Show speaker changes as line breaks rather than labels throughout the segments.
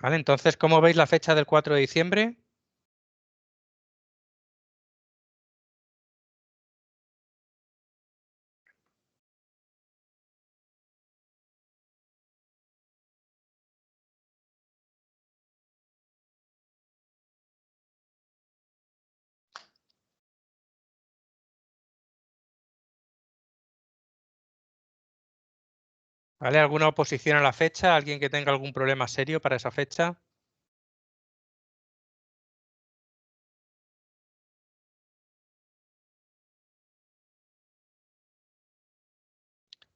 ¿Vale? Entonces, ¿cómo veis la fecha del 4 de diciembre? ¿Vale? ¿Alguna oposición a la fecha? ¿Alguien que tenga algún problema serio para esa fecha?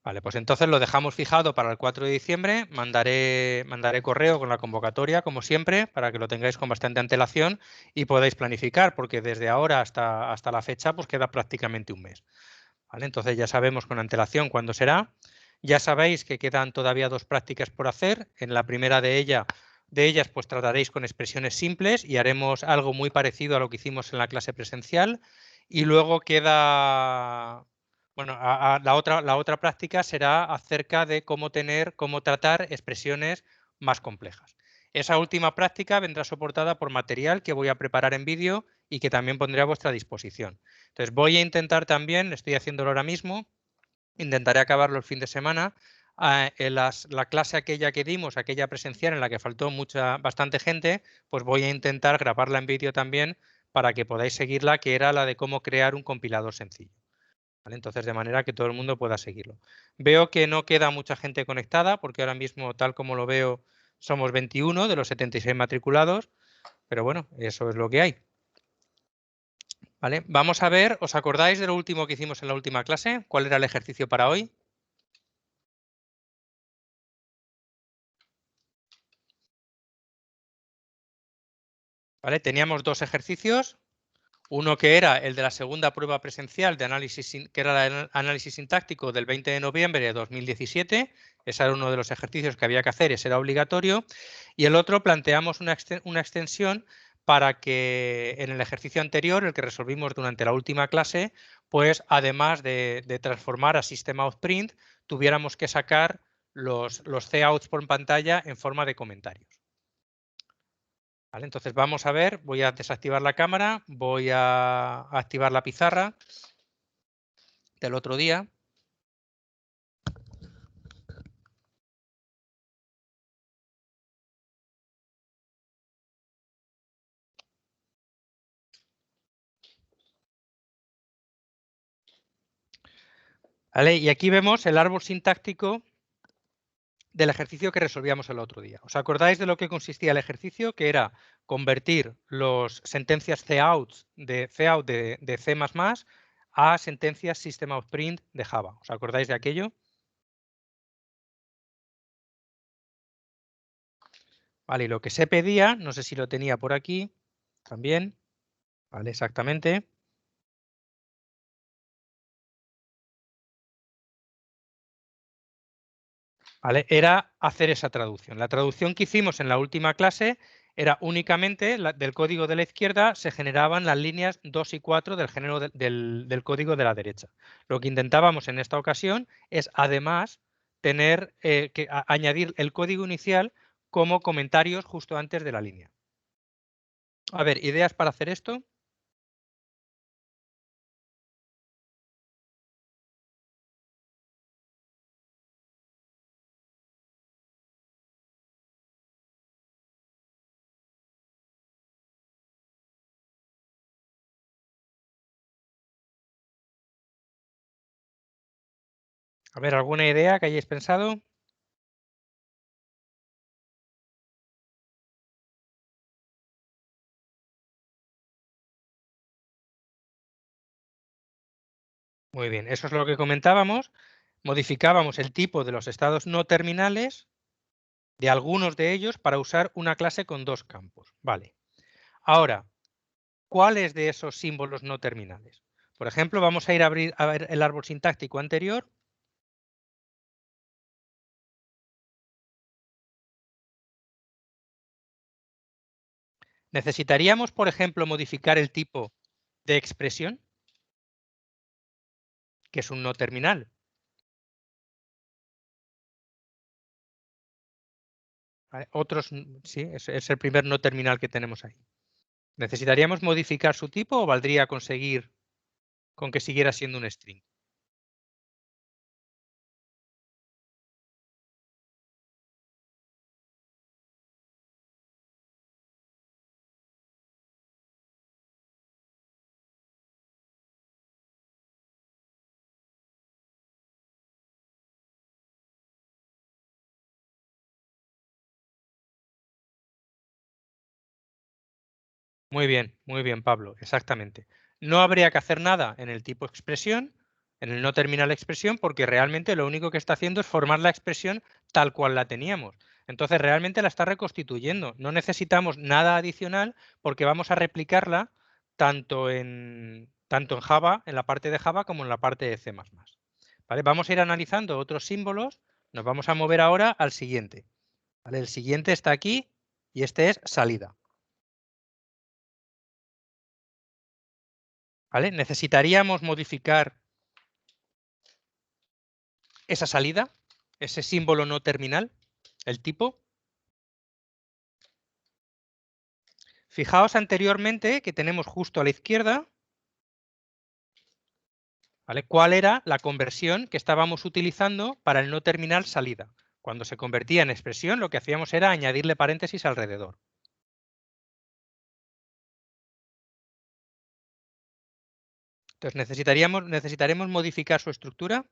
Vale, pues entonces lo dejamos fijado para el 4 de diciembre. Mandaré correo con la convocatoria, como siempre, para que lo tengáis con bastante antelación y podáis planificar, porque desde ahora hasta la fecha pues queda prácticamente un mes. ¿Vale? Entonces ya sabemos con antelación cuándo será. Ya sabéis que quedan todavía 2 prácticas por hacer. En la primera de ellas pues trataréis con expresiones simples y haremos algo muy parecido a lo que hicimos en la clase presencial. Y luego queda, bueno, la otra práctica será acerca de cómo tratar expresiones más complejas. Esa última práctica vendrá soportada por material que voy a preparar en vídeo y que también pondré a vuestra disposición. Entonces voy a intentar también, estoy haciéndolo ahora mismo, intentaré acabarlo el fin de semana. La clase aquella que dimos, aquella presencial en la que faltó bastante gente, pues voy a intentar grabarla en vídeo también para que podáis seguirla, que era la de cómo crear un compilador sencillo. ¿Vale? Entonces, de manera que todo el mundo pueda seguirlo. Veo que no queda mucha gente conectada, porque ahora mismo, tal como lo veo, somos 21 de los 76 matriculados, pero bueno, eso es lo que hay. ¿Vale? Vamos a ver, ¿os acordáis de lo último que hicimos en la última clase? ¿Cuál era el ejercicio para hoy? ¿Vale? Teníamos 2 ejercicios. Uno que era el de la segunda prueba presencial de análisis, que era el análisis sintáctico del 20 de noviembre de 2017. Ese era uno de los ejercicios que había que hacer, ese era obligatorio. Y el otro planteamos una extensión para que en el ejercicio anterior, el que resolvimos durante la última clase, pues además de transformar a System.out.print, tuviéramos que sacar los couts por pantalla en forma de comentarios. ¿Vale? Entonces vamos a ver, voy a desactivar la cámara, voy a activar la pizarra del otro día. ¿Vale? Y aquí vemos el árbol sintáctico del ejercicio que resolvíamos el otro día. ¿Os acordáis de lo que consistía el ejercicio? Que era convertir las sentencias cout de C++ a sentencias System.out.print de Java. ¿Os acordáis de aquello? Vale, y lo que se pedía, no sé si lo tenía por aquí también, vale, exactamente. ¿Vale? Era hacer esa traducción. La traducción que hicimos en la última clase era únicamente del código de la izquierda se generaban las líneas 2 y 4 del género del código de la derecha. Lo que intentábamos en esta ocasión es además añadir el código inicial como comentarios justo antes de la línea. A ver, ¿ideas para hacer esto? A ver, ¿alguna idea que hayáis pensado? Muy bien, eso es lo que comentábamos. Modificábamos el tipo de los estados no terminales de algunos de ellos para usar una clase con 2 campos. Vale. Ahora, ¿cuáles de esos símbolos no terminales? Por ejemplo, vamos a ir a ver el árbol sintáctico anterior. Necesitaríamos, por ejemplo, modificar el tipo de expresión, que es un no terminal. ¿Vale? Otros, sí, es el primer no terminal que tenemos ahí. ¿Necesitaríamos modificar su tipo o valdría conseguir con que siguiera siendo un string? muy bien, Pablo, exactamente. No habría que hacer nada en el tipo expresión, en el no terminal expresión, porque realmente lo único que está haciendo es formar la expresión tal cual la teníamos. Entonces realmente la está reconstituyendo. No necesitamos nada adicional porque vamos a replicarla tanto en Java, en la parte de Java, como en la parte de C++. ¿Vale? Vamos a ir analizando otros símbolos. Nos vamos a mover ahora al siguiente. ¿Vale? El siguiente está aquí y este es salida. ¿Vale? Necesitaríamos modificar esa salida, ese símbolo no terminal, el tipo. Fijaos anteriormente que tenemos justo a la izquierda, ¿vale? ¿Cuál era la conversión que estábamos utilizando para el no terminal salida? Cuando se convertía en expresión, lo que hacíamos era añadirle paréntesis alrededor. Entonces, necesitaremos modificar su estructura.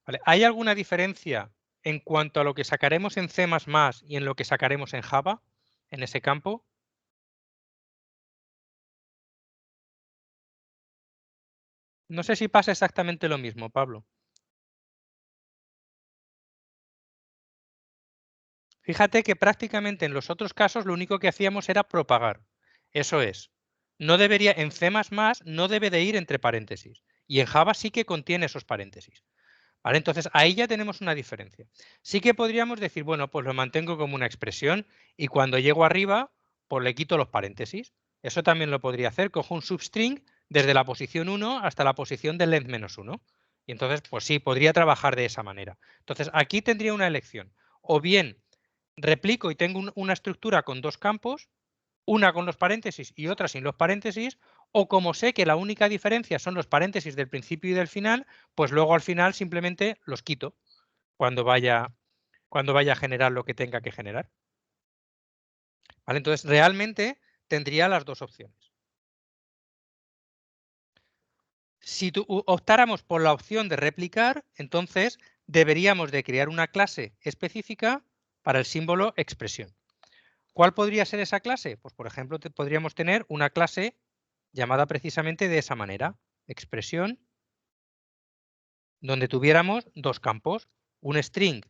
¿Vale? ¿Hay alguna diferencia en cuanto a lo que sacaremos en C++ y en lo que sacaremos en Java, en ese campo? No sé si pasa exactamente lo mismo, Pablo. Fíjate que prácticamente en los otros casos lo único que hacíamos era propagar. Eso es, no debería, en C++ no debe de ir entre paréntesis. Y en Java sí que contiene esos paréntesis. ¿Vale? Entonces ahí ya tenemos una diferencia. Sí que podríamos decir, bueno, pues lo mantengo como una expresión y cuando llego arriba, pues le quito los paréntesis. Eso también lo podría hacer. Cojo un substring desde la posición 1 hasta la posición del length -1. Y entonces, pues sí, podría trabajar de esa manera. Entonces aquí tendría una elección. O bien replico y tengo una estructura con dos campos, una con los paréntesis y otra sin los paréntesis, o como sé que la única diferencia son los paréntesis del principio y del final, pues luego al final simplemente los quito cuando vaya a generar lo que tenga que generar. ¿Vale? Entonces realmente tendría las dos opciones. Si optáramos por la opción de replicar, entonces deberíamos de crear una clase específica para el símbolo expresión. ¿Cuál podría ser esa clase? Pues por ejemplo, podríamos tener una clase llamada precisamente de esa manera, expresión, donde tuviéramos dos campos, un string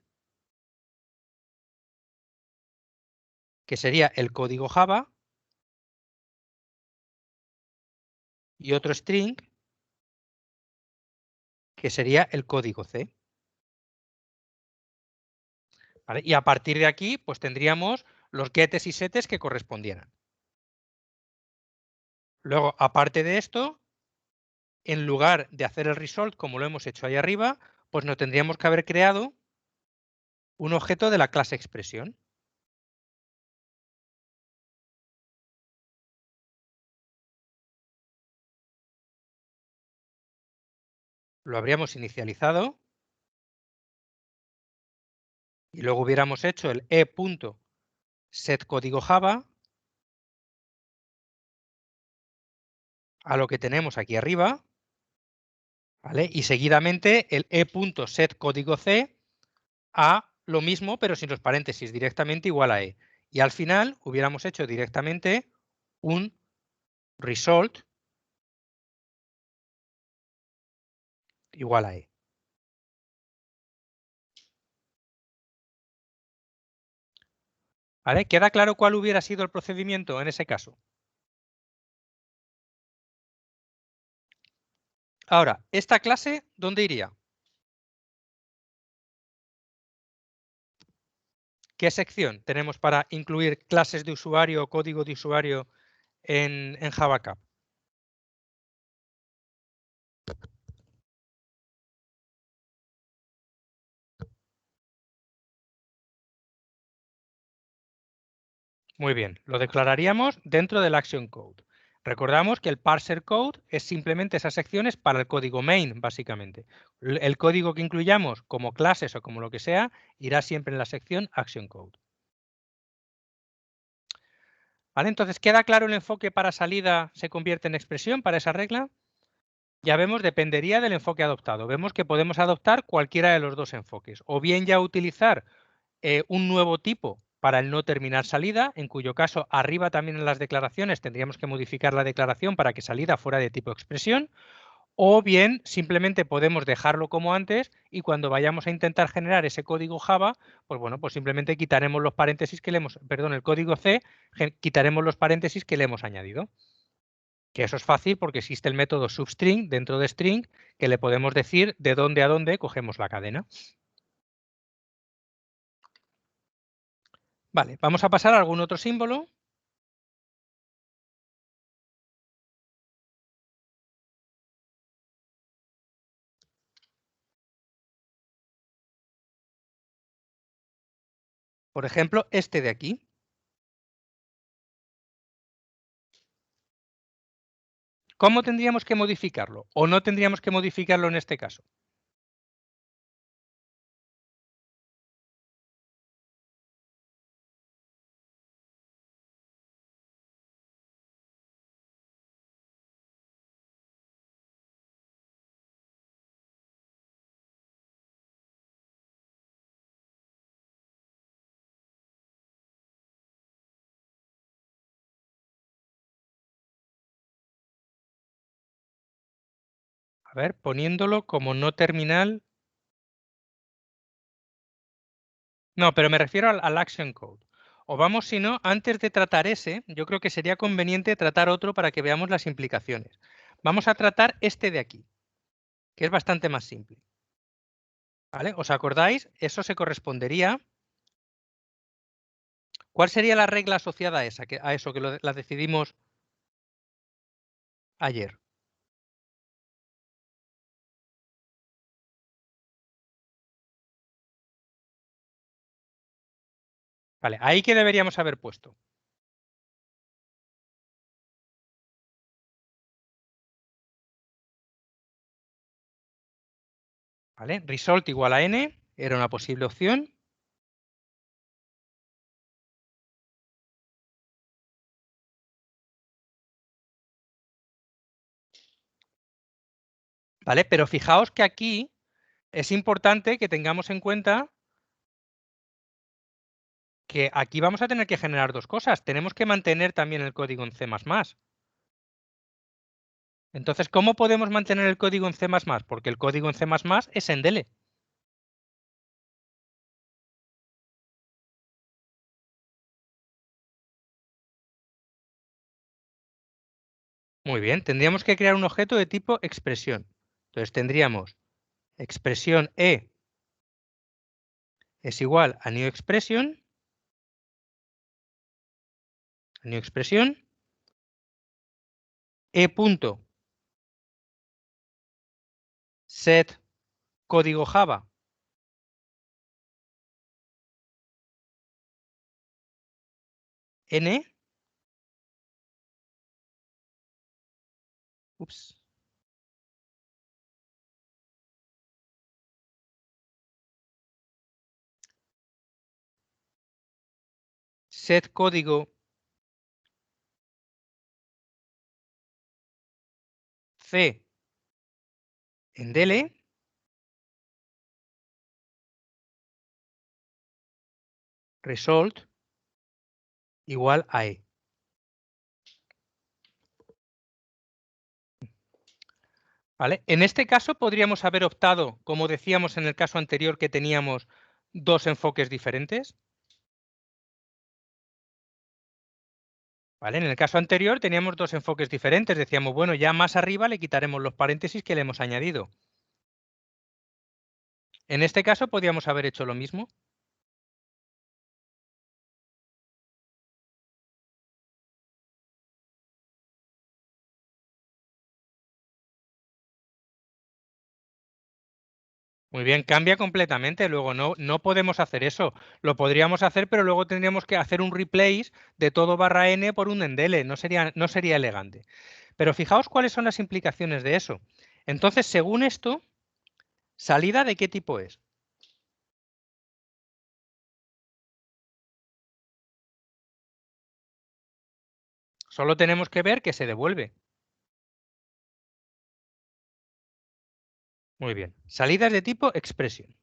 que sería el código Java y otro string que sería el código C. ¿Vale? Y a partir de aquí, pues tendríamos los getes y setes que correspondieran. Luego, aparte de esto, en lugar de hacer el result como lo hemos hecho ahí arriba, pues nos tendríamos que haber creado un objeto de la clase expresión. Lo habríamos inicializado y luego hubiéramos hecho el e.setCódigoJava a lo que tenemos aquí arriba, ¿vale? Y seguidamente el e.setCódigoC a lo mismo, pero sin los paréntesis, directamente igual a e. Y al final hubiéramos hecho directamente un result igual a e. ¿Vale? ¿Queda claro cuál hubiera sido el procedimiento en ese caso? Ahora, ¿esta clase dónde iría? ¿Qué sección tenemos para incluir clases de usuario o código de usuario en JavaCap? Muy bien, lo declararíamos dentro del Action Code. Recordamos que el parser code es simplemente esas secciones para el código main, básicamente. El código que incluyamos como clases o como lo que sea irá siempre en la sección Action Code. ¿Vale? Entonces, ¿queda claro el enfoque para salida se convierte en expresión para esa regla? Ya vemos, dependería del enfoque adoptado. Vemos que podemos adoptar cualquiera de los dos enfoques. O bien ya utilizar un nuevo tipo para el no terminar salida, en cuyo caso arriba también en las declaraciones tendríamos que modificar la declaración para que salida fuera de tipo expresión, o bien simplemente podemos dejarlo como antes y cuando vayamos a intentar generar ese código Java, pues bueno, pues simplemente quitaremos los paréntesis que le hemos, perdón, el código C, quitaremos los paréntesis que le hemos añadido. Que eso es fácil porque existe el método substring dentro de string que le podemos decir de dónde a dónde cogemos la cadena. Vale, vamos a pasar a algún otro símbolo. Por ejemplo, este de aquí. ¿Cómo tendríamos que modificarlo? ¿O no tendríamos que modificarlo en este caso? A ver, poniéndolo como no terminal. No, pero me refiero al action code. O vamos, si no, antes de tratar ese, yo creo que sería conveniente tratar otro para que veamos las implicaciones. Vamos a tratar este de aquí, que es bastante más simple. ¿Vale? ¿Os acordáis? Eso se correspondería. ¿Cuál sería la regla asociada a esa, a eso que la decidimos ayer? Vale, ahí que deberíamos haber puesto. ¿Vale? Result igual a n, era una posible opción. ¿Vale? Pero fijaos que aquí es importante que tengamos en cuenta que aquí vamos a tener que generar dos cosas. Tenemos que mantener también el código en C++. Entonces, ¿cómo podemos mantener el código en C++? Porque el código en C++ es en DELE. Muy bien, tendríamos que crear un objeto de tipo expresión. Entonces tendríamos expresión E es igual a new expression, E punto set código Java n, ups, set código C en DELE result igual a E. ¿Vale? En este caso podríamos haber optado, como decíamos en el caso anterior que teníamos dos enfoques diferentes. ¿Vale? En el caso anterior teníamos dos enfoques diferentes. Decíamos, bueno, ya más arriba le quitaremos los paréntesis que le hemos añadido. En este caso podríamos haber hecho lo mismo. Muy bien, cambia completamente. Luego no podemos hacer eso. Lo podríamos hacer, pero luego tendríamos que hacer un replace de todo barra n por un endele. No sería elegante. Pero fijaos cuáles son las implicaciones de eso. Entonces, según esto, ¿salida de qué tipo es? Solo tenemos que ver que se devuelve. Muy bien. Salidas de tipo expression.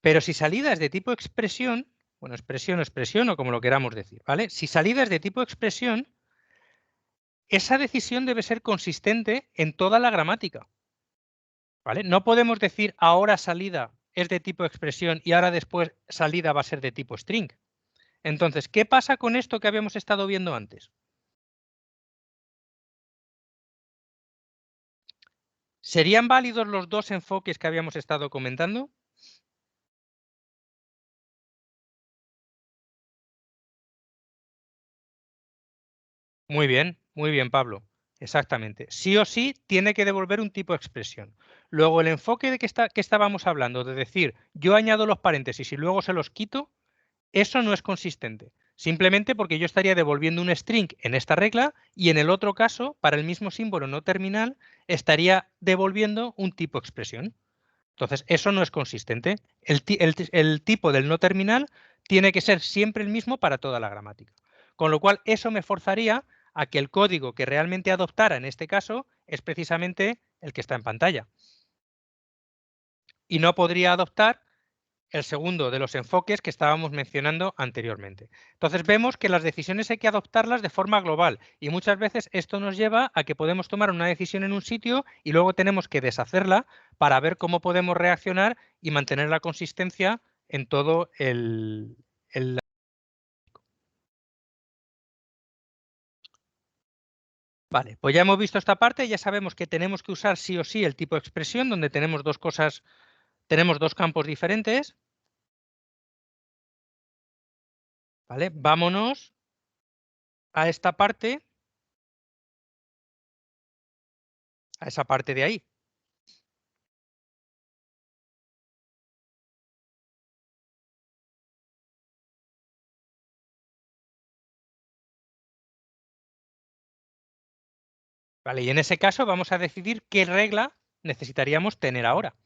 Pero si salida es de tipo expresión, bueno, expresión o como lo queramos decir, ¿vale? Si salida es de tipo expresión, esa decisión debe ser consistente en toda la gramática, ¿vale? No podemos decir ahora salida es de tipo expresión y ahora después salida va a ser de tipo string. Entonces, ¿qué pasa con esto que habíamos estado viendo antes? ¿Serían válidos los dos enfoques que habíamos estado comentando? Muy bien, Pablo. Exactamente. Sí o sí tiene que devolver un tipo de expresión. Luego, el enfoque de que estábamos hablando, de decir yo añado los paréntesis y luego se los quito, eso no es consistente. Simplemente porque yo estaría devolviendo un string en esta regla y en el otro caso, para el mismo símbolo no terminal, estaría devolviendo un tipo de expresión. Entonces, eso no es consistente. El tipo del no terminal tiene que ser siempre el mismo para toda la gramática. Con lo cual, eso me forzaría a que el código que realmente adoptara en este caso es precisamente el que está en pantalla. Y no podría adoptar el segundo de los enfoques que estábamos mencionando anteriormente. Entonces vemos que las decisiones hay que adoptarlas de forma global y muchas veces esto nos lleva a que podemos tomar una decisión en un sitio y luego tenemos que deshacerla para ver cómo podemos reaccionar y mantener la consistencia en todo el... Vale, pues ya hemos visto esta parte, ya sabemos que tenemos que usar sí o sí el tipo de expresión donde tenemos dos cosas, tenemos dos campos diferentes. ¿Vale? Vámonos a esta parte, a esa parte de ahí. ¿Vale? Y en ese caso vamos a decidir qué regla necesitaríamos tener ahora.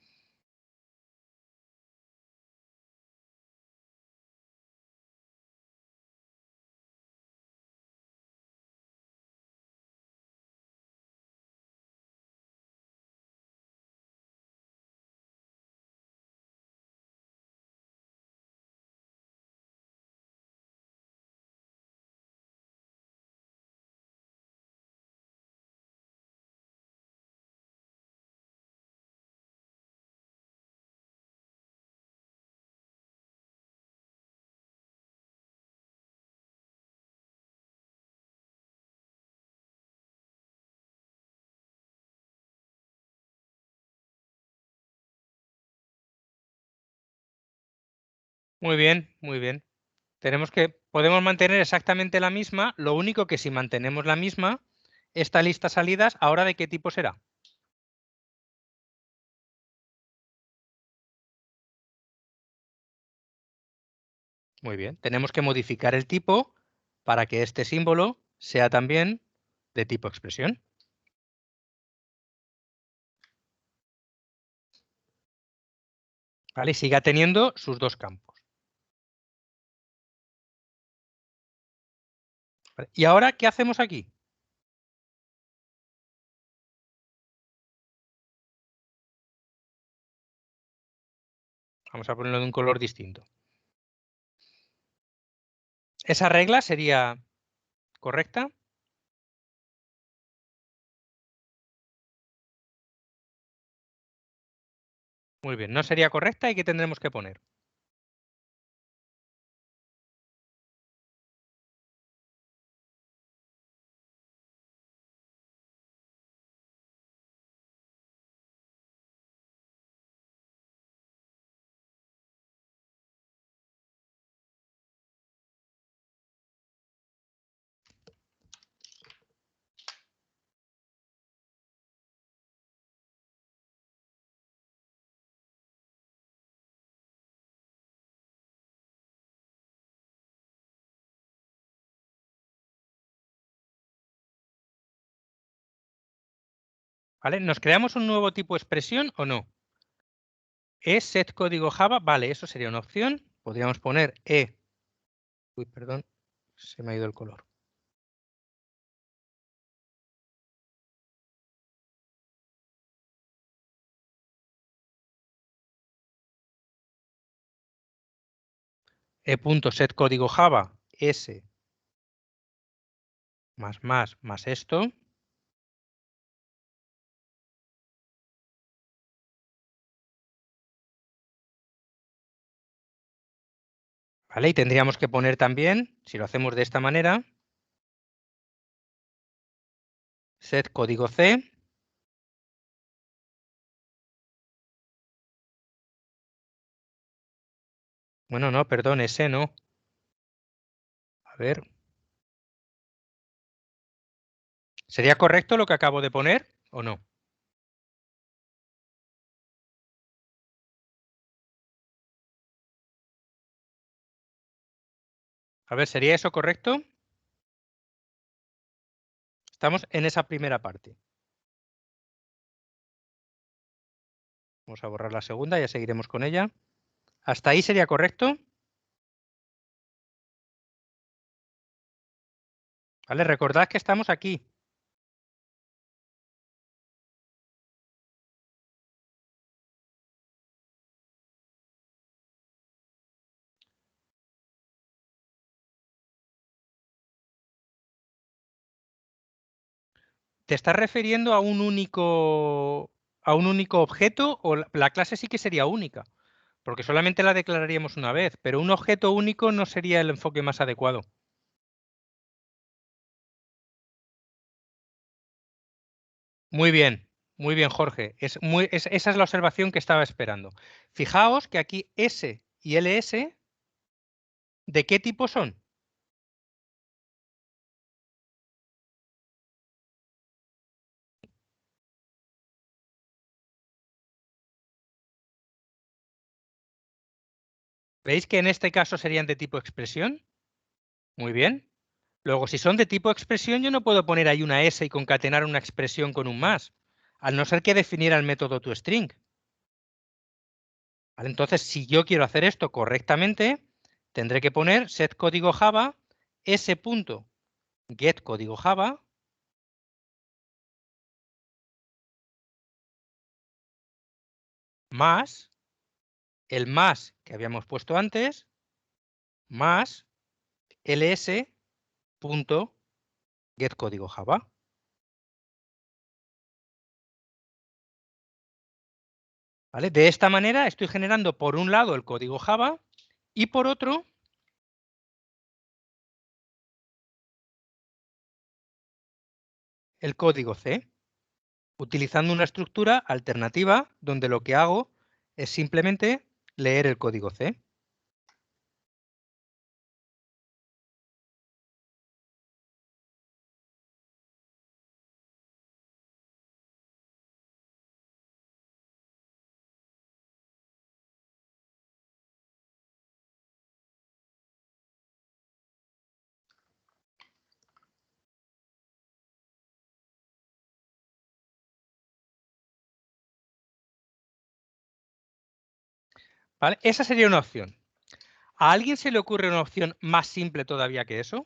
Muy bien, muy bien. Podemos mantener exactamente la misma, lo único que si mantenemos la misma, esta lista salidas, ¿ahora de qué tipo será? Muy bien, tenemos que modificar el tipo para que este símbolo sea también de tipo expresión. ¿Vale? Y siga teniendo sus dos campos. ¿Vale? ¿Y ahora qué hacemos aquí? Vamos a ponerlo de un color distinto. ¿Esa regla sería correcta? Muy bien, no sería correcta y ¿qué tendremos que poner? ¿Vale? ¿Nos creamos un nuevo tipo de expresión o no? ¿Es set código Java? Vale, eso sería una opción. Podríamos poner Uy, perdón, se me ha ido el color. E.set código Java S más esto. ¿Vale? Y tendríamos que poner también, si lo hacemos de esta manera, set código C. Bueno, no, perdón, ese no. A ver. ¿Sería correcto lo que acabo de poner o no? A ver, ¿sería eso correcto? Estamos en esa primera parte. Vamos a borrar la segunda, ya seguiremos con ella. ¿Hasta ahí sería correcto? ¿Vale? Recordad que estamos aquí. ¿Te estás refiriendo a un único objeto o la clase sí que sería única? Porque solamente la declararíamos una vez, pero un objeto único no sería el enfoque más adecuado. Muy bien, Jorge. Esa es la observación que estaba esperando. Fijaos que aquí S y LS, ¿de qué tipo son? ¿Veis que en este caso serían de tipo expresión? Muy bien. Luego, si son de tipo expresión, yo no puedo poner ahí una S y concatenar una expresión con un más, al no ser que definiera el método toString. ¿Vale? Entonces, si yo quiero hacer esto correctamente, tendré que poner set código Java s.get código Java más el más que habíamos puesto antes más ls.getCódigo Java. ¿Vale? De esta manera estoy generando por un lado el código Java y por otro el código C, utilizando una estructura alternativa donde lo que hago es simplemente leer el código C. ¿Vale? Esa sería una opción. ¿A alguien se le ocurre una opción más simple todavía que eso?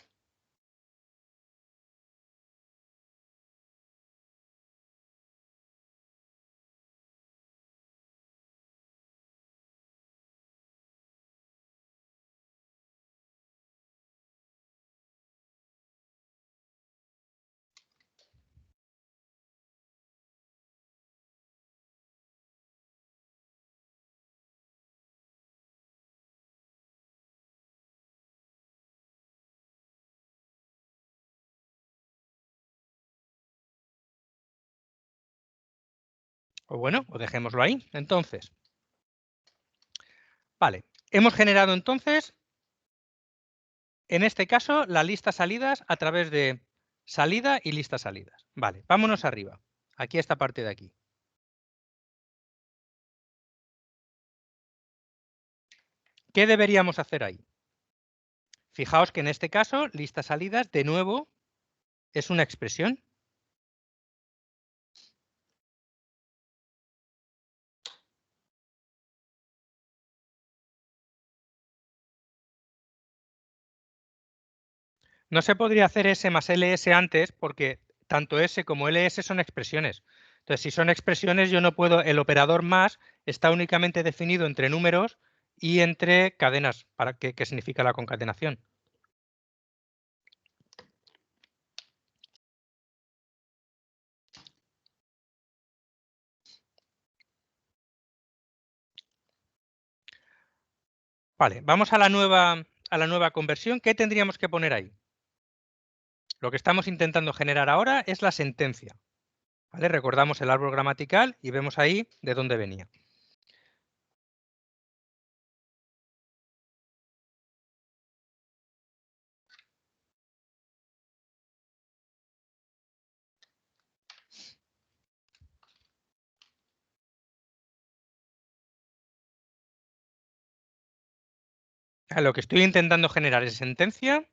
O bueno, o dejémoslo ahí. Entonces, vale. Hemos generado entonces, en este caso, la lista salidas a través de salida y lista salidas. Vale, vámonos arriba. Aquí a esta parte de aquí. ¿Qué deberíamos hacer ahí? Fijaos que en este caso, lista salidas, de nuevo, es una expresión. No se podría hacer S más LS antes porque tanto S como LS son expresiones. Entonces, si son expresiones, yo no puedo, el operador más está únicamente definido entre números y entre cadenas, para que significa la concatenación. Vale, vamos a la nueva conversión. ¿Qué tendríamos que poner ahí? Lo que estamos intentando generar ahora es la sentencia. ¿Vale? Recordamos el árbol gramatical y vemos ahí de dónde venía. Lo que estoy intentando generar es sentencia.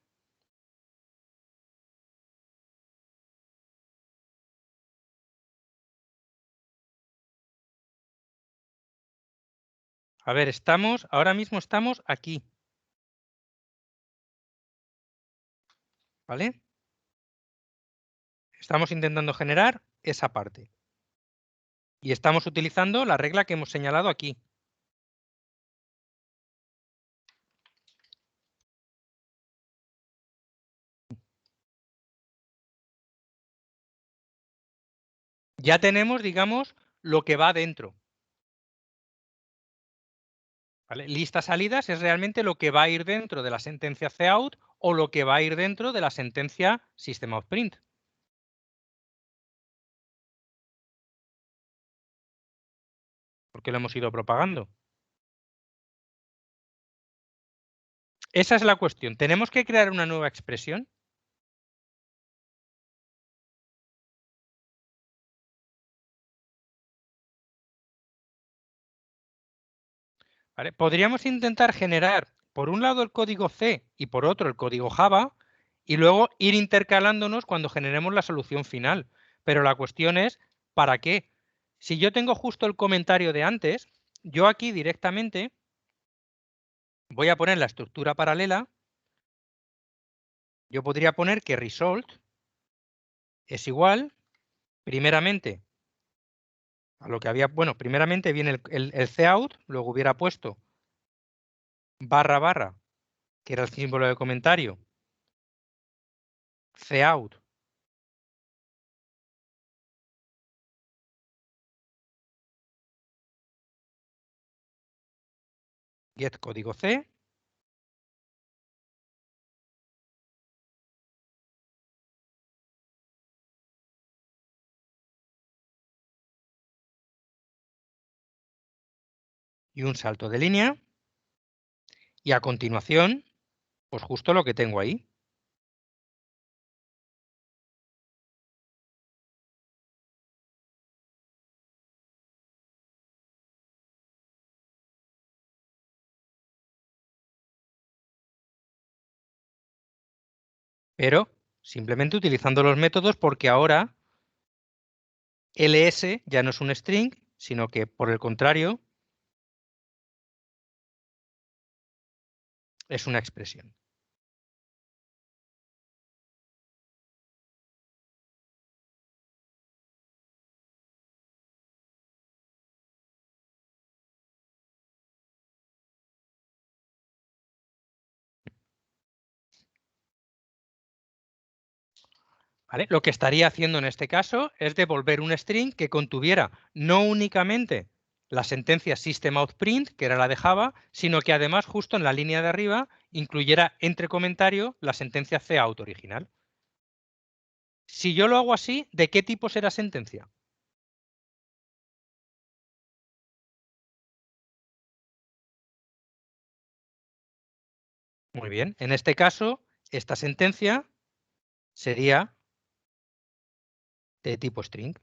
A ver, ahora mismo estamos aquí. ¿Vale? Estamos intentando generar esa parte. Y estamos utilizando la regla que hemos señalado aquí. Ya tenemos, digamos, lo que va dentro. ¿Vale? Lista salidas es realmente lo que va a ir dentro de la sentencia cout o lo que va a ir dentro de la sentencia system.out.print. Porque lo hemos ido propagando. Esa es la cuestión. ¿Tenemos que crear una nueva expresión? ¿Vale? Podríamos intentar generar, por un lado, el código C y por otro el código Java, y luego ir intercalándonos cuando generemos la solución final. Pero la cuestión es, ¿para qué? Si yo tengo justo el comentario de antes, yo aquí directamente voy a poner la estructura paralela. Yo podría poner que result es igual, primeramente, a lo que había, bueno, primeramente viene el cout, luego hubiera puesto barra barra, que era el símbolo de comentario, cout, get código C, y un salto de línea, y a continuación, pues justo lo que tengo ahí. Pero simplemente utilizando los métodos porque ahora ls ya no es un string, sino que por el contrario es una expresión. ¿Vale? Lo que estaría haciendo en este caso es devolver un string que contuviera no únicamente la sentencia system.out.print, que era la de Java, sino que además justo en la línea de arriba incluyera entre comentario la sentencia cout original. Si yo lo hago así, ¿de qué tipo será sentencia? Muy bien, en este caso, esta sentencia sería de tipo string.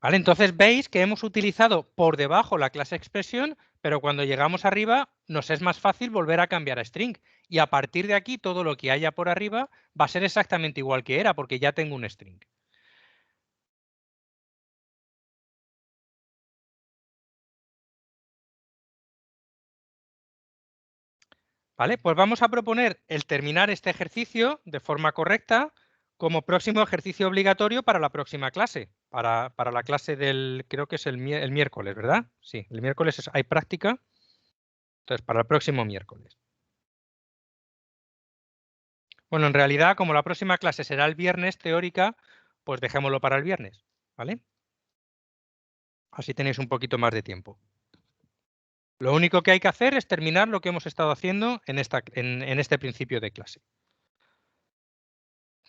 ¿Vale? Entonces veis que hemos utilizado por debajo la clase expresión, pero cuando llegamos arriba nos es más fácil volver a cambiar a string. Y a partir de aquí todo lo que haya por arriba va a ser exactamente igual que era, porque ya tengo un string. ¿Vale? Pues vamos a proponer el terminar este ejercicio de forma correcta como próximo ejercicio obligatorio para la próxima clase, para la clase del, creo que es el miércoles, ¿verdad? Sí, el miércoles hay práctica, entonces para el próximo miércoles. Bueno, en realidad, como la próxima clase será el viernes teórica, pues dejémoslo para el viernes, ¿vale? Así tenéis un poquito más de tiempo. Lo único que hay que hacer es terminar lo que hemos estado haciendo en este principio de clase.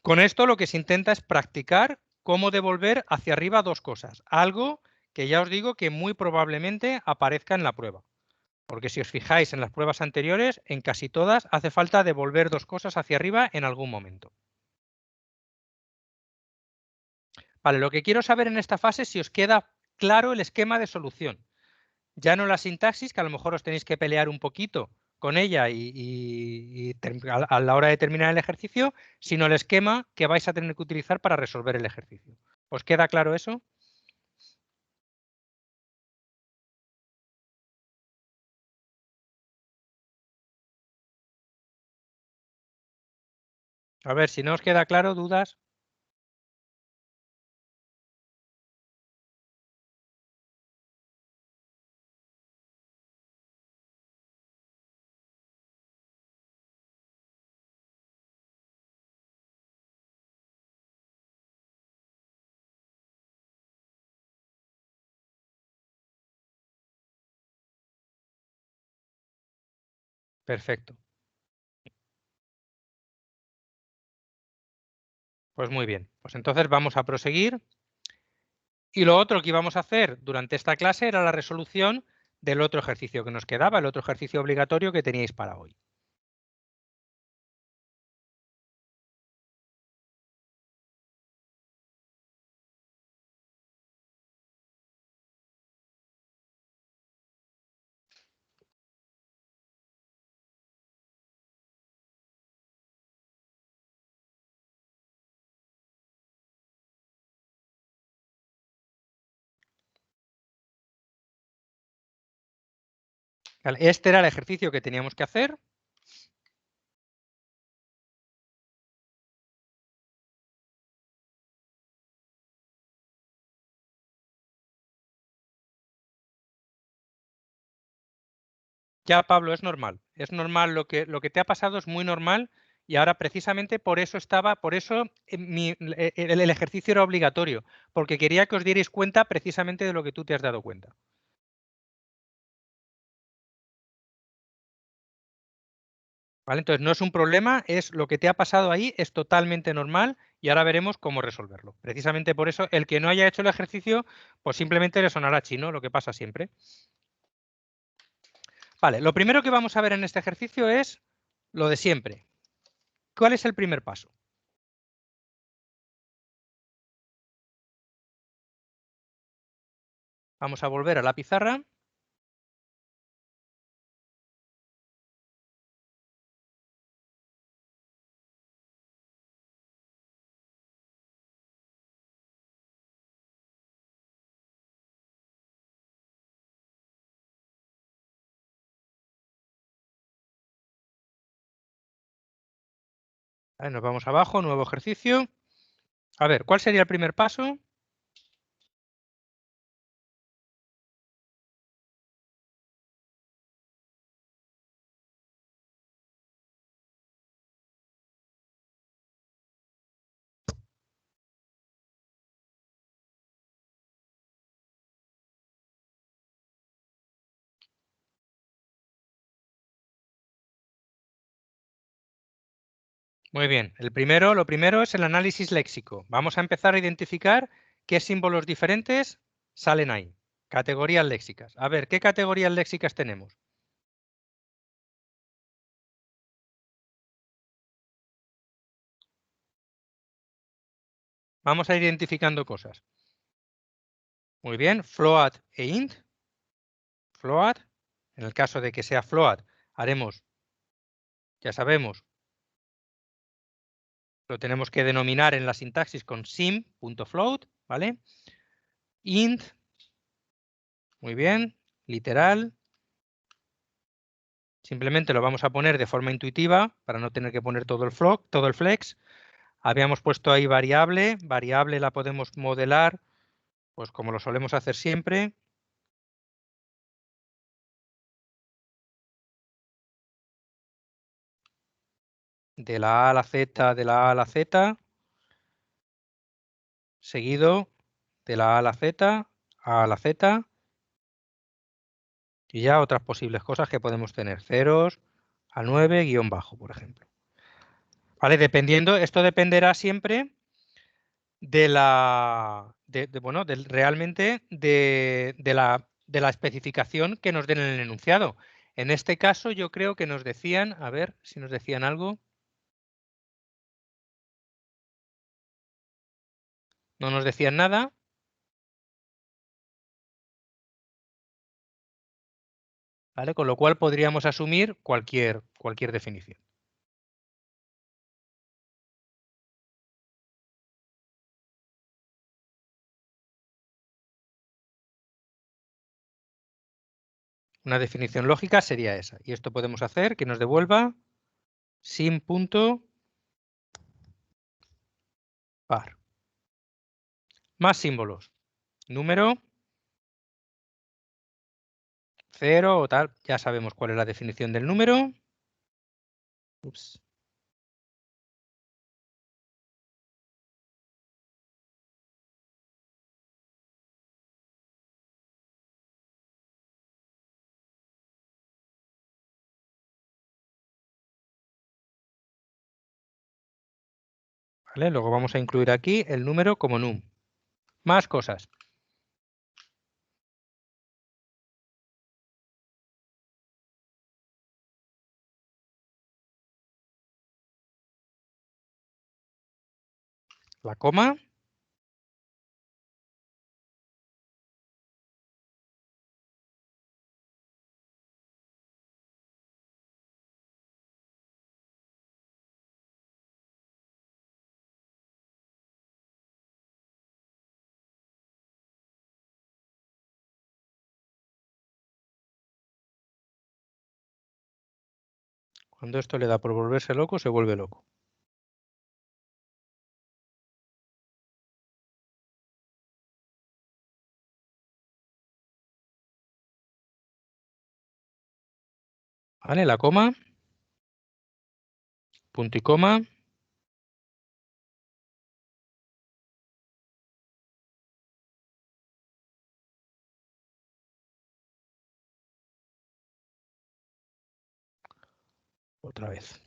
Con esto lo que se intenta es practicar cómo devolver hacia arriba dos cosas. Algo que ya os digo que muy probablemente aparezca en la prueba. Porque si os fijáis en las pruebas anteriores, en casi todas hace falta devolver dos cosas hacia arriba en algún momento. Vale, lo que quiero saber en esta fase es si os queda claro el esquema de solución. Ya no la sintaxis, que a lo mejor os tenéis que pelear un poquito con ella a la hora de terminar el ejercicio, sino el esquema que vais a tener que utilizar para resolver el ejercicio. ¿Os queda claro eso? A ver, si no os queda claro, dudas. Perfecto. Pues muy bien. Pues entonces vamos a proseguir. Y lo otro que íbamos a hacer durante esta clase era la resolución del otro ejercicio que nos quedaba, el otro ejercicio obligatorio que teníais para hoy. Vale, este era el ejercicio que teníamos que hacer. Ya, Pablo, es normal. Es normal, lo que te ha pasado es muy normal y ahora precisamente por eso el ejercicio era obligatorio, porque quería que os dierais cuenta precisamente de lo que tú te has dado cuenta. ¿Vale? Entonces no es un problema, es lo que te ha pasado ahí, es totalmente normal y ahora veremos cómo resolverlo. Precisamente por eso, el que no haya hecho el ejercicio, pues simplemente le sonará chino, lo que pasa siempre. Vale, lo primero que vamos a ver en este ejercicio es lo de siempre. ¿Cuál es el primer paso? Vamos a volver a la pizarra. Vale, nos vamos abajo, nuevo ejercicio. A ver, ¿cuál sería el primer paso? Muy bien, lo primero es el análisis léxico. Vamos a empezar a identificar qué símbolos diferentes salen ahí. Categorías léxicas. A ver, ¿qué categorías léxicas tenemos? Vamos a ir identificando cosas. Muy bien, float e int. Float. En el caso de que sea float, haremos, ya sabemos, lo tenemos que denominar en la sintaxis con sim.float, ¿vale? Int, muy bien, literal. Simplemente lo vamos a poner de forma intuitiva para no tener que poner todo el flex. Habíamos puesto ahí variable. Variable la podemos modelar, pues como lo solemos hacer siempre. De la A a la Z, de la A a la Z, seguido de la A a la Z, A a la Z, y ya otras posibles cosas que podemos tener, ceros a 9 guión bajo, por ejemplo. ¿Vale? Dependiendo, esto dependerá siempre de la, bueno, realmente de la especificación que nos den en el enunciado. En este caso yo creo que nos decían, a ver si nos decían algo. No nos decían nada. ¿Vale? Con lo cual podríamos asumir cualquier definición. Una definición lógica sería esa. Y esto podemos hacer que nos devuelva sin punto par. Más símbolos. Número, 0 o tal. Ya sabemos cuál es la definición del número. Ups. ¿Vale? Luego vamos a incluir aquí el número como num. Más cosas. La coma. Cuando esto le da por volverse loco, se vuelve loco. ¿Vale? La coma. Punto y coma. Otra vez.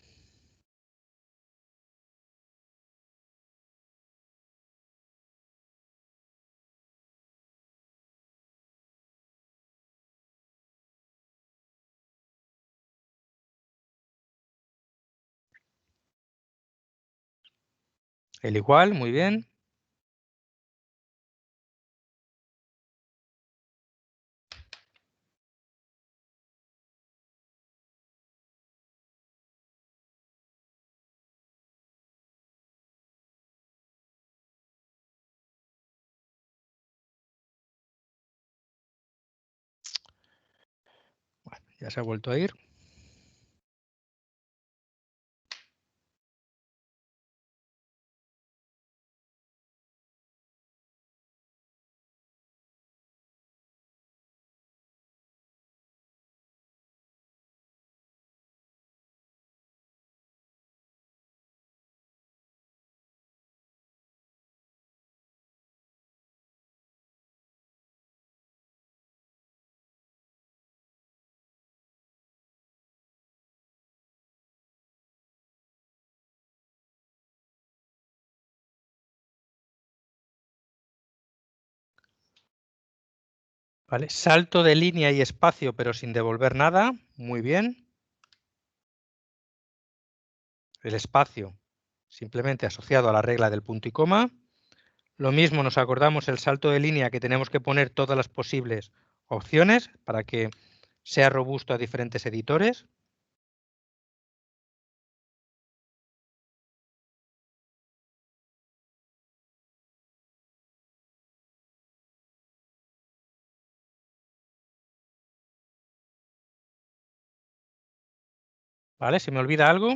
El igual, muy bien. Bueno, ya se ha vuelto a ir. ¿Vale? Salto de línea y espacio, pero sin devolver nada. Muy bien. El espacio simplemente asociado a la regla del punto y coma. Lo mismo nos acordamos el salto de línea que tenemos que poner todas las posibles opciones para que sea robusto a diferentes editores. ¿Vale? ¿Se me olvida algo?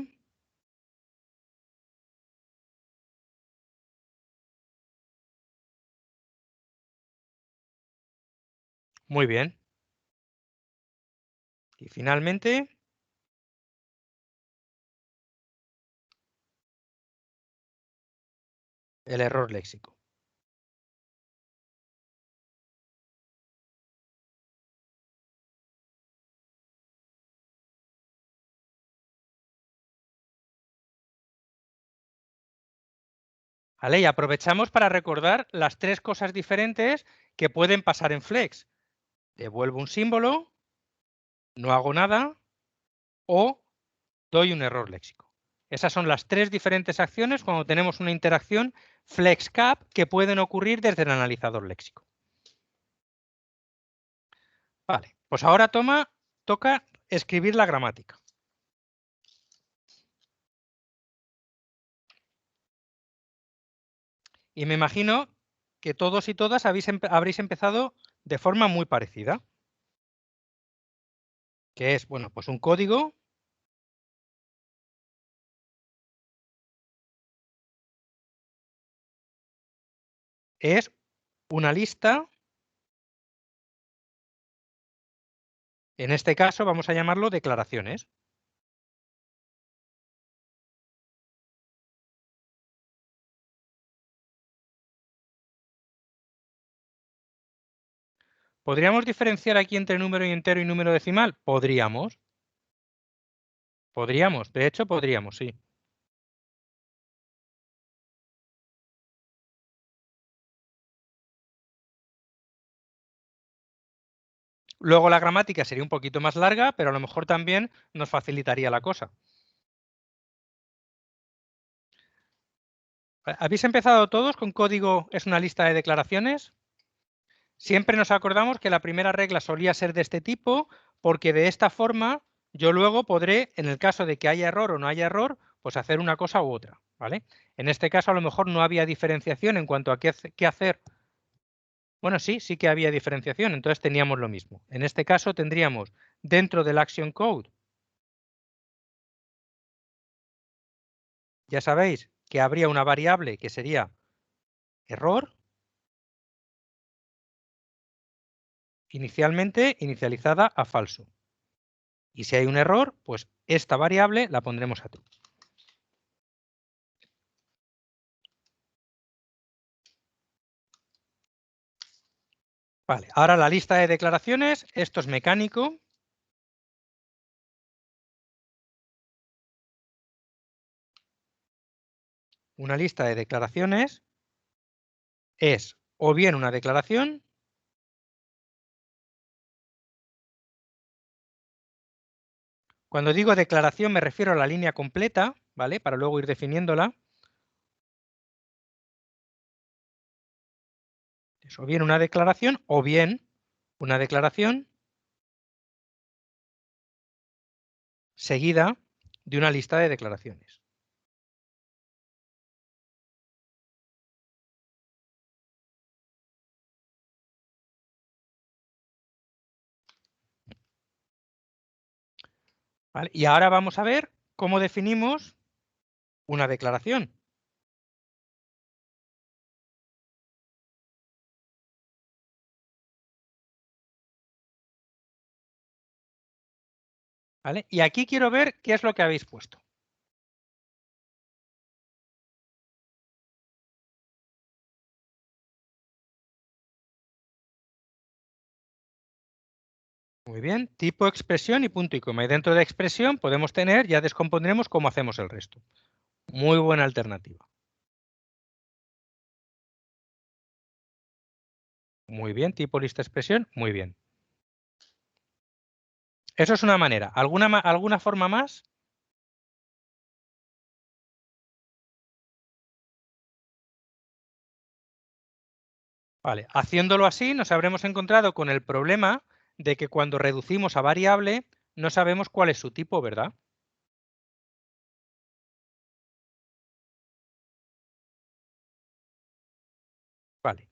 Muy bien. Y finalmente, el error léxico. ¿Vale? Y aprovechamos para recordar las tres cosas diferentes que pueden pasar en Flex. Devuelvo un símbolo, no hago nada o doy un error léxico. Esas son las tres diferentes acciones cuando tenemos una interacción FlexCap que pueden ocurrir desde el analizador léxico. Vale, pues ahora toca escribir la gramática. Y me imagino que todos y todas habréis empezado de forma muy parecida, que es, bueno, pues un código es una lista, en este caso vamos a llamarlo declaraciones. ¿Podríamos diferenciar aquí entre número entero y número decimal? Podríamos, de hecho podríamos, sí. Luego la gramática sería un poquito más larga, pero a lo mejor también nos facilitaría la cosa. ¿Habéis empezado todos con código es una lista de declaraciones? Siempre nos acordamos que la primera regla solía ser de este tipo, porque de esta forma yo luego podré, en el caso de que haya error o no haya error, pues hacer una cosa u otra, ¿vale? En este caso a lo mejor no había diferenciación en cuanto a qué hacer. Bueno, sí que había diferenciación, entonces teníamos lo mismo. En este caso tendríamos dentro del action code, ya sabéis que habría una variable que sería error, inicialmente inicializada a falso. Y si hay un error, pues esta variable la pondremos a true. Vale, ahora la lista de declaraciones, esto es mecánico. Una lista de declaraciones es o bien una declaración, cuando digo declaración me refiero a la línea completa, ¿vale? Para luego ir definiéndola. Es o bien una declaración o bien una declaración seguida de una lista de declaraciones. ¿Vale? Y ahora vamos a ver cómo definimos una declaración. ¿Vale? Y aquí quiero ver qué es lo que habéis puesto. Muy bien, tipo expresión y punto y coma. Y dentro de expresión podemos tener, ya descompondremos cómo hacemos el resto. Muy buena alternativa. Muy bien, tipo lista expresión, muy bien. Eso es una manera. ¿Alguna forma más? Vale, haciéndolo así nos habremos encontrado con el problema de que cuando reducimos a variable no sabemos cuál es su tipo, ¿verdad? Vale,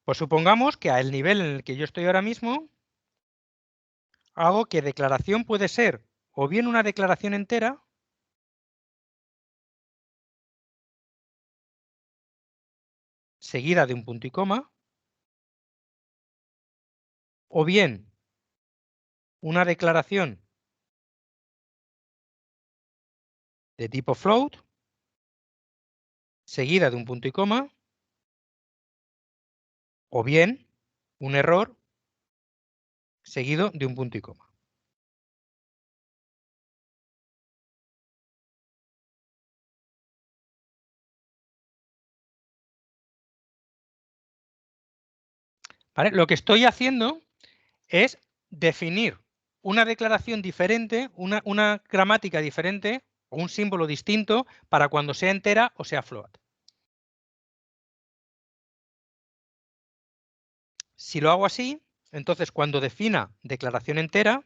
pues supongamos que al nivel en el que yo estoy ahora mismo, hago que declaración puede ser o bien una declaración entera, seguida de un punto y coma, o bien una declaración de tipo float, seguida de un punto y coma, o bien un error seguido de un punto y coma. ¿Vale? Lo que estoy haciendo es definir una declaración diferente, una gramática diferente o un símbolo distinto para cuando sea entera o sea float. Si lo hago así, entonces cuando defina declaración entera,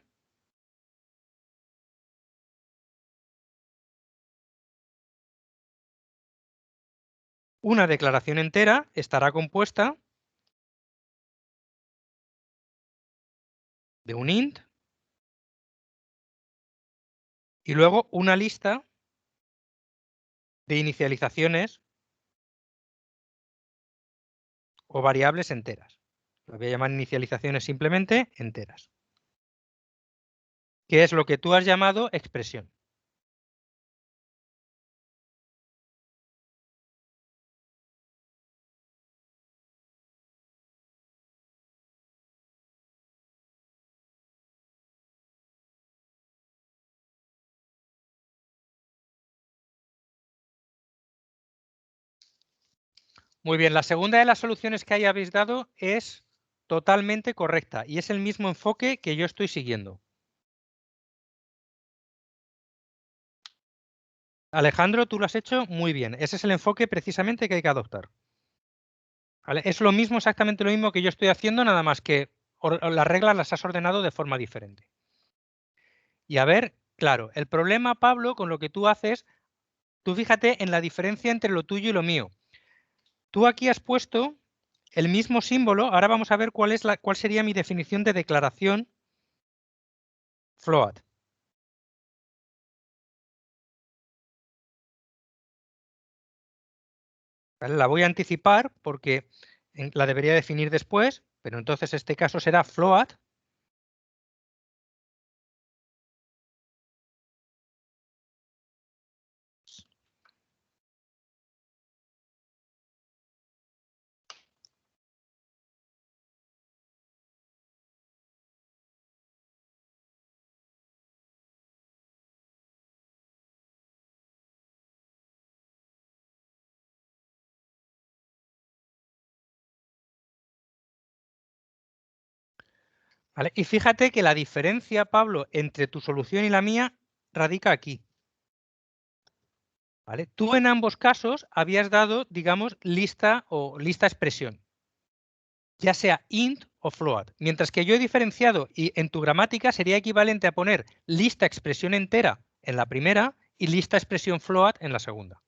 una declaración entera estará compuesta de un int y luego una lista de inicializaciones o variables enteras. Lo voy a llamar inicializaciones simplemente enteras, que es lo que tú has llamado expresión. Muy bien, la segunda de las soluciones que ahí habéis dado es totalmente correcta y es el mismo enfoque que yo estoy siguiendo. Alejandro, tú lo has hecho muy bien. Ese es el enfoque precisamente que hay que adoptar. ¿Vale? Es lo mismo, exactamente lo mismo que yo estoy haciendo, nada más que las reglas las has ordenado de forma diferente. Y a ver, claro, el problema, Pablo, con lo que tú haces, tú fíjate en la diferencia entre lo tuyo y lo mío. Tú aquí has puesto el mismo símbolo, ahora vamos a ver cuál sería mi definición de declaración float. ¿Vale? La voy a anticipar porque la debería definir después, pero entonces este caso será float. ¿Vale? Y fíjate que la diferencia, Pablo, entre tu solución y la mía radica aquí. ¿Vale? Tú en ambos casos habías dado, digamos, lista o lista expresión, ya sea int o float, mientras que yo he diferenciado y en tu gramática sería equivalente a poner lista expresión entera en la primera y lista expresión float en la segunda.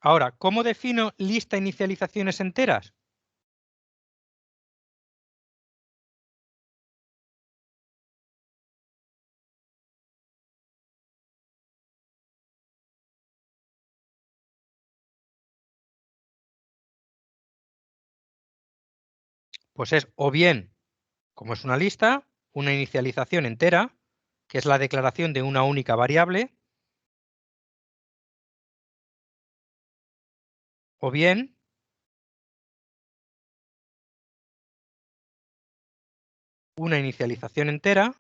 Ahora, ¿cómo defino lista inicializaciones enteras? Pues es o bien, como es una lista, una inicialización entera, que es la declaración de una única variable, o bien una inicialización entera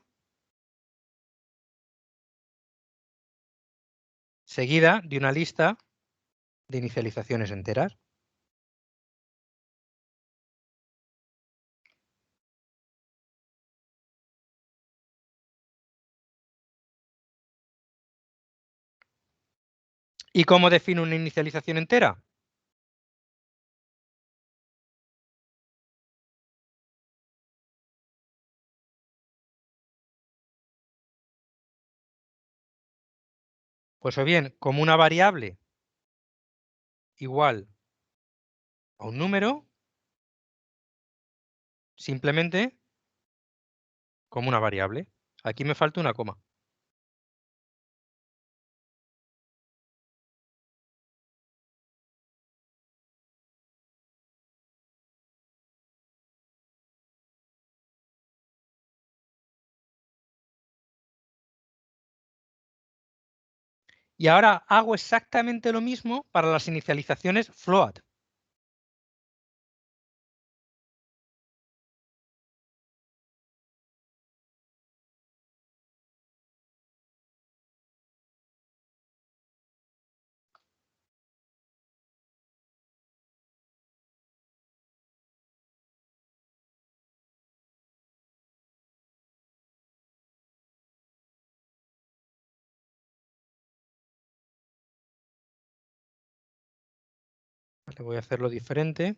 seguida de una lista de inicializaciones enteras. ¿Y cómo defino una inicialización entera? Pues o bien como una variable igual a un número, simplemente como una variable. Aquí me falta una coma. Y ahora hago exactamente lo mismo para las inicializaciones float. Voy a hacerlo diferente.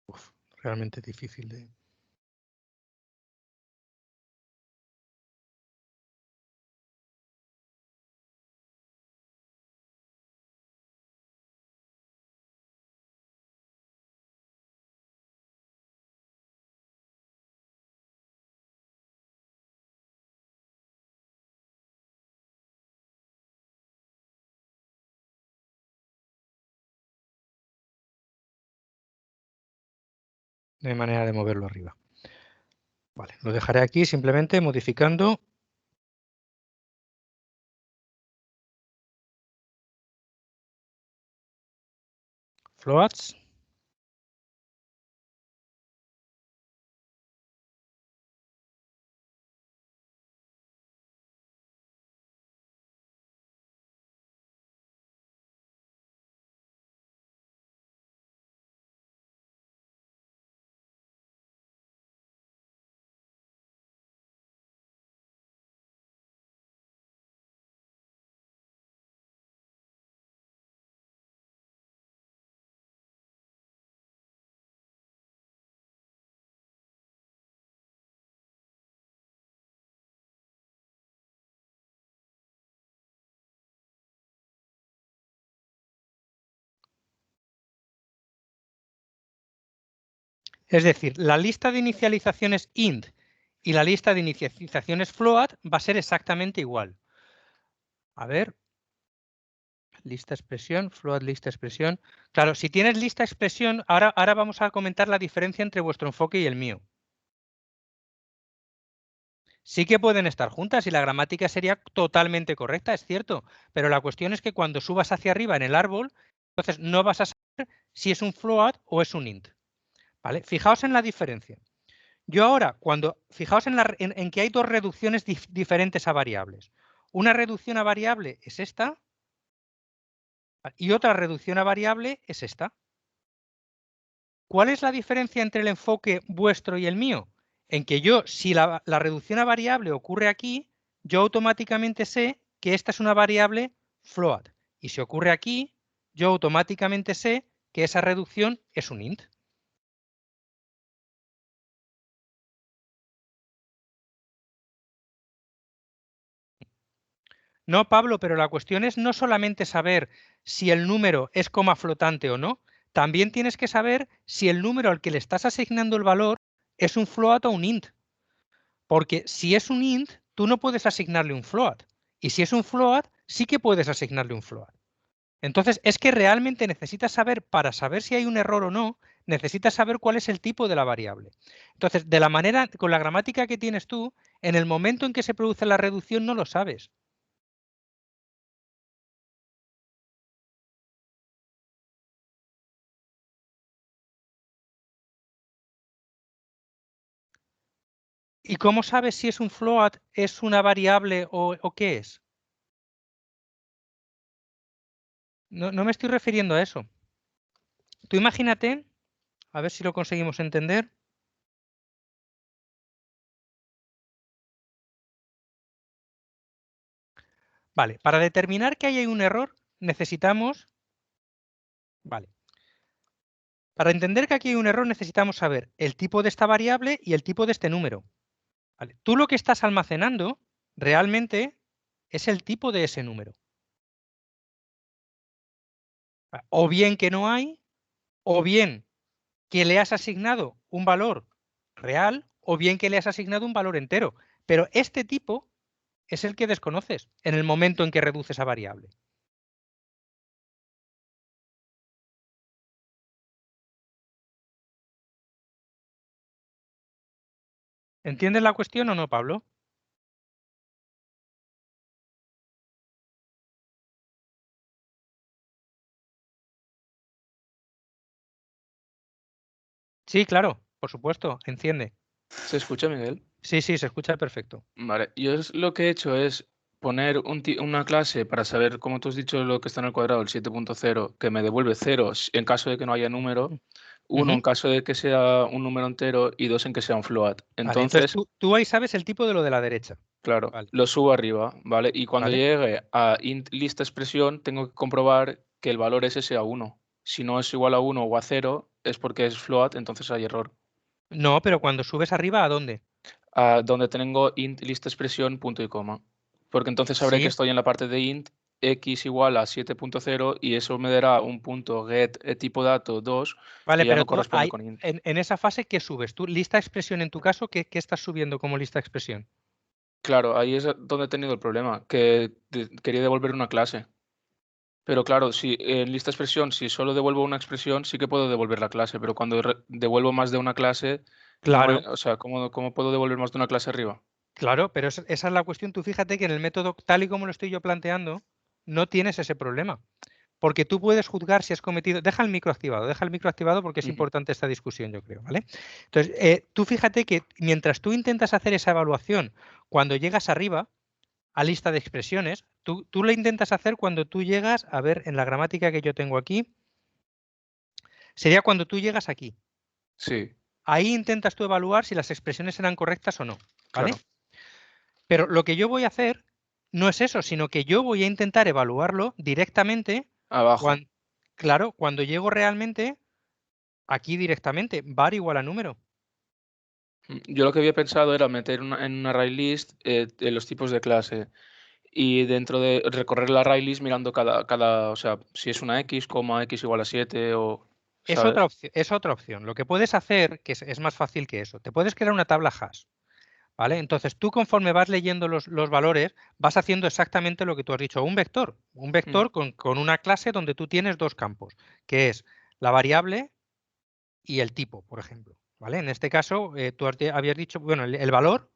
Uf, realmente difícil de... No hay manera de moverlo arriba. Vale, lo dejaré aquí simplemente modificando floats. Es decir, la lista de inicializaciones int y la lista de inicializaciones float va a ser exactamente igual. A ver, lista expresión, float lista expresión. Claro, si tienes lista expresión, ahora vamos a comentar la diferencia entre vuestro enfoque y el mío. Sí que pueden estar juntas y la gramática sería totalmente correcta, es cierto, pero la cuestión es que cuando subas hacia arriba en el árbol, entonces no vas a saber si es un float o es un int. ¿Vale? Fijaos en la diferencia. Yo ahora, fijaos en que hay dos reducciones diferentes a variables. Una reducción a variable es esta y otra reducción a variable es esta. ¿Cuál es la diferencia entre el enfoque vuestro y el mío? En que yo, si la reducción a variable ocurre aquí, yo automáticamente sé que esta es una variable float. Y si ocurre aquí, yo automáticamente sé que esa reducción es un int. No, Pablo, pero la cuestión es no solamente saber si el número es coma flotante o no, también tienes que saber si el número al que le estás asignando el valor es un float o un int. Porque si es un int, tú no puedes asignarle un float. Y si es un float, sí que puedes asignarle un float. Entonces, es que realmente necesitas saber, para saber si hay un error o no, necesitas saber cuál es el tipo de la variable. Entonces, de la manera, con la gramática que tienes tú, en el momento en que se produce la reducción no lo sabes. ¿Y cómo sabes si es un float, es una variable o qué es? No me estoy refiriendo a eso. Tú imagínate, a ver si lo conseguimos entender. Vale, para determinar que ahí hay un error, necesitamos... Vale. Para entender que aquí hay un error, necesitamos saber el tipo de esta variable y el tipo de este número. Vale. Tú lo que estás almacenando realmente es el tipo de ese número. O bien que no hay, o bien que le has asignado un valor real, o bien que le has asignado un valor entero. Pero este tipo es el que desconoces en el momento en que reduces a variable. ¿Entiendes la cuestión o no, Pablo? Sí, claro, por supuesto, enciende.
¿Se escucha, Miguel?
Sí, sí, se escucha perfecto.
Vale, lo que he hecho es poner una clase para saber, como tú has dicho, lo que está en el cuadrado, el 7.0, que me devuelve ceros en caso de que no haya número, uno
Ujú.
en caso de que sea un número entero y dos en que sea un float.
Vale, entonces
Entonces,
tú ahí sabes el tipo de lo de la derecha.
claro,
Vale,
lo subo arriba, ¿vale? Y cuando
vale.
llegue a int lista expresión, tengo que comprobar que el valor ese sea 1. Si no es igual a 1 o a 0, es porque es float, entonces hay error.
No, pero cuando subes arriba, ¿a dónde?
Donde tengo int lista expresión punto y coma. Porque entonces sabré que
Sí.
estoy en la parte de int x igual a 7.0 y eso me dará un punto get tipo dato 2
Vale,
que ya
pero
no
tú
corresponde con int.
en esa fase, ¿qué subes? Tú, lista expresión en tu caso, ¿qué estás subiendo como lista expresión?
Claro, ahí es donde he tenido el problema, que quería devolver una clase. Pero claro, si en lista expresión, si solo devuelvo una expresión, sí que puedo devolver la clase, pero cuando devuelvo más de una clase,
Claro,
o sea, ¿cómo puedo devolver más de una clase arriba?
claro, pero esa es la cuestión. Tú fíjate que en el método, tal y como lo estoy yo planteando, no tienes ese problema. Porque tú puedes juzgar si has cometido... deja el micro activado porque es
Ujú.
importante esta discusión, yo creo, ¿vale? Entonces, tú fíjate que mientras tú intentas hacer esa evaluación, cuando llegas arriba a lista de expresiones, tú la intentas hacer cuando tú llegas, a ver, en la gramática que yo tengo aquí, sería cuando tú llegas aquí.
Sí,
Ahí intentas tú evaluar si las expresiones eran correctas o no, ¿vale?
claro.
Pero lo que yo voy a hacer no es eso, sino que yo voy a intentar evaluarlo directamente
Abajo.
cuando, claro, cuando llego realmente aquí directamente, var igual a número.
Yo lo que había pensado era meter en un array list los tipos de clase y dentro de recorrer el array list mirando o sea, si es una x, x igual a 7 o, ¿sabes?
Es otra opción. Lo que puedes hacer, que es más fácil que eso, te puedes crear una tabla hash, ¿vale? Entonces tú conforme vas leyendo los valores, vas haciendo exactamente lo que tú has dicho, un
Mm,
vector con una clase donde tú tienes dos campos, que es la variable y el tipo, por ejemplo, ¿vale? En este caso, tú habías dicho, bueno, el valor.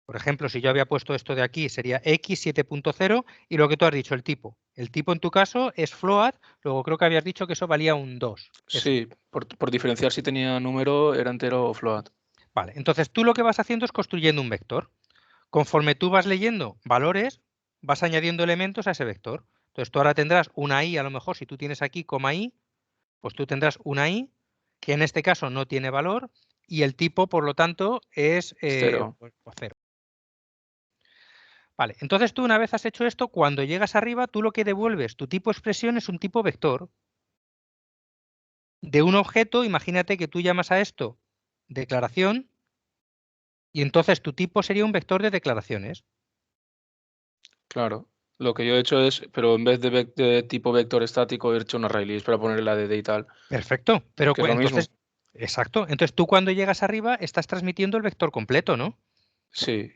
Por ejemplo, si yo había puesto esto de aquí, sería x 7.0 y lo que tú has dicho, el tipo. El tipo en tu caso es float, luego creo que habías dicho que eso valía un 2. Eso.
sí, por diferenciar si tenía número, era entero o float.
Vale, entonces tú lo que vas haciendo es construyendo un vector. Conforme tú vas leyendo valores, vas añadiendo elementos a ese vector. Entonces tú ahora tendrás una i, a lo mejor si tú tienes aquí coma i, pues tú tendrás una i, que en este caso no tiene valor, y el tipo, por lo tanto, es
Cero,
pues 0. Vale, entonces tú una vez has hecho esto, cuando llegas arriba, tú lo que devuelves, tu tipo expresión es un tipo vector de un objeto, imagínate que tú llamas a esto declaración, y entonces tu tipo sería un vector de declaraciones.
claro. Lo que yo he hecho es, pero en vez de tipo vector estático, he hecho un array list para ponerle la DD y tal,
Perfecto, pero
que es lo mismo.
entonces, exacto, entonces tú cuando llegas arriba estás transmitiendo el vector completo, ¿no?
Sí,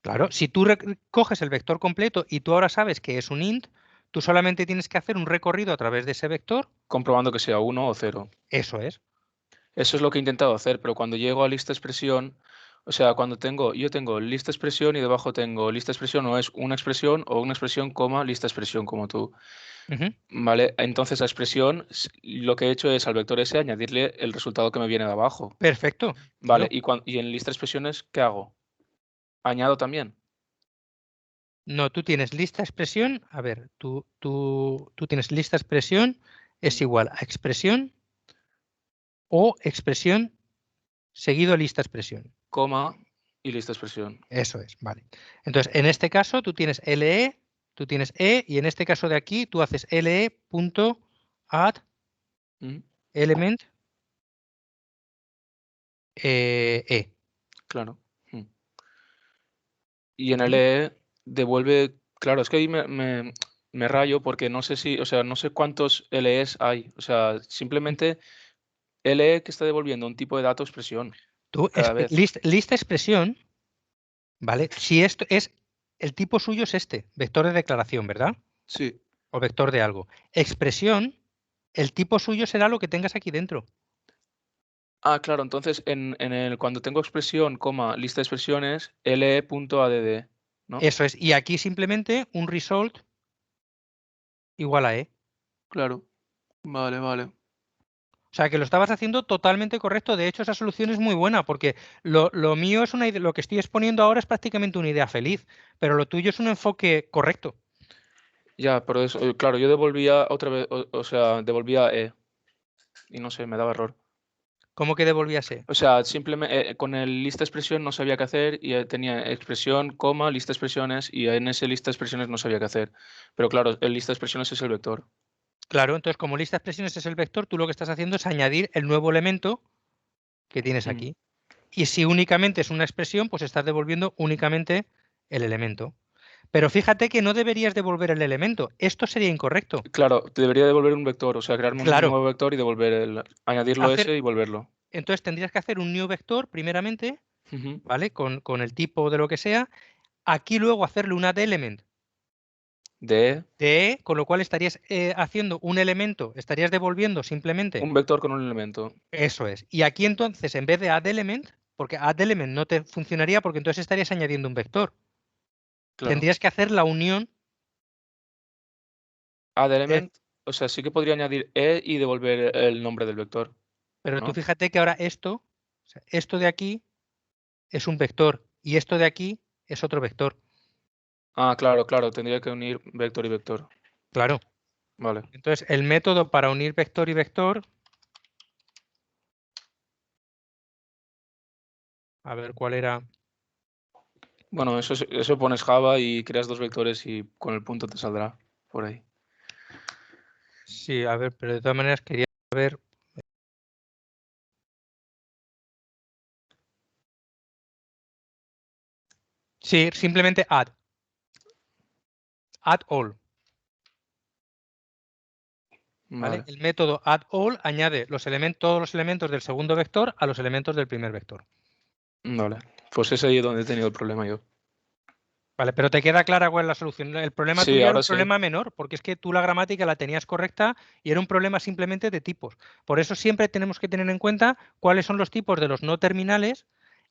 Claro, si tú coges el vector completo y tú ahora sabes que es un int, tú solamente tienes que hacer un recorrido a través de ese vector,
comprobando que sea 1 o 0.
eso es.
Eso es lo que he intentado hacer, pero cuando llego a lista expresión, o sea, yo tengo lista expresión y debajo tengo lista expresión o es una expresión o una expresión, coma, lista expresión, como tú.
Ujú.
¿Vale? Entonces, la expresión, lo que he hecho es al vector S añadirle el resultado que me viene de abajo.
Perfecto,
¿Vale?
tío.
Y en lista expresiones, ¿qué hago? ¿Añado también?
No, tú tienes lista expresión. A ver, tú tienes lista expresión es igual a expresión o expresión seguido lista expresión.
Coma y lista expresión.
Eso es, vale. Entonces, en este caso tú tienes LE, tú tienes E, y en este caso de aquí tú haces LE.add
¿Mm?
element E.
Claro. Mm. Y en el
¿Vale?
E devuelve, claro, es que ahí me rayo porque no sé si, o sea, no sé cuántos LEs hay. O sea, simplemente LE que está devolviendo un tipo de dato expresión
Tú,
cada vez.
lista expresión, ¿vale? Si esto es, el tipo suyo es este, vector de declaración, ¿verdad?
Sí.
O vector de algo. Expresión, el tipo suyo será lo que tengas aquí dentro.
Ah, claro, entonces cuando tengo expresión, coma, lista de expresiones, le.add, ¿no?
Eso es. Y aquí simplemente un result igual a E.
Claro. Vale, vale.
O sea, que lo estabas haciendo totalmente correcto. De hecho, esa solución es muy buena porque lo mío es una idea, lo que estoy exponiendo ahora es prácticamente una idea feliz, pero lo tuyo es un enfoque correcto.
Ya, pero eso, claro, yo devolvía otra vez, o sea, devolvía E y no sé, me daba error.
¿Cómo que devolvíase?
O sea, simplemente con el lista expresión no sabía qué hacer y tenía expresión, coma, lista expresiones y en ese lista expresiones no sabía qué hacer. Pero claro, el lista expresiones es el vector.
Claro, entonces como lista de expresiones es el vector, tú lo que estás haciendo es añadir el nuevo elemento que tienes
Mm,
aquí. Y si únicamente es una expresión, pues estás devolviendo únicamente el elemento. Pero fíjate que no deberías devolver el elemento. Esto sería incorrecto.
Claro, te debería devolver un vector, o sea, crearme un
Claro,
nuevo vector y añadirlo
hacer,
ese y volverlo.
entonces tendrías que hacer un new vector primeramente,
Ujú.
¿vale? Con el tipo de lo que sea. Aquí luego hacerle un add element
De
de E, con lo cual estarías haciendo un elemento, estarías devolviendo simplemente
un vector con un elemento.
eso es. Y aquí entonces, en vez de add element, porque add element no te funcionaría porque entonces estarías añadiendo un vector.
Claro.
Tendrías que hacer la unión.
Add
de-
element, o sea, sí que podría añadir E y devolver el nombre del vector,
pero tú
¿no?
fíjate que ahora esto, o sea, esto de aquí es un vector y esto de aquí es otro vector.
Ah, claro, claro, tendría que unir vector y vector.
Claro.
Vale.
Entonces, el método para unir vector y vector, a ver cuál era.
Bueno, eso pones Java y creas dos vectores y con el punto te saldrá por ahí.
Sí, a ver, pero de todas maneras quería ver. Sí, simplemente add. Add all. ¿Vale?
Vale,
El método add all añade todos los elementos del segundo vector a los elementos del primer vector.
vale. Pues es ahí donde he tenido el problema yo.
Vale, pero te queda clara cuál es la solución. El problema
Sí,
tuyo era un
ahora sí.
problema menor, porque es que tú la gramática la tenías correcta y era un problema simplemente de tipos. Por eso siempre tenemos que tener en cuenta cuáles son los tipos de los no terminales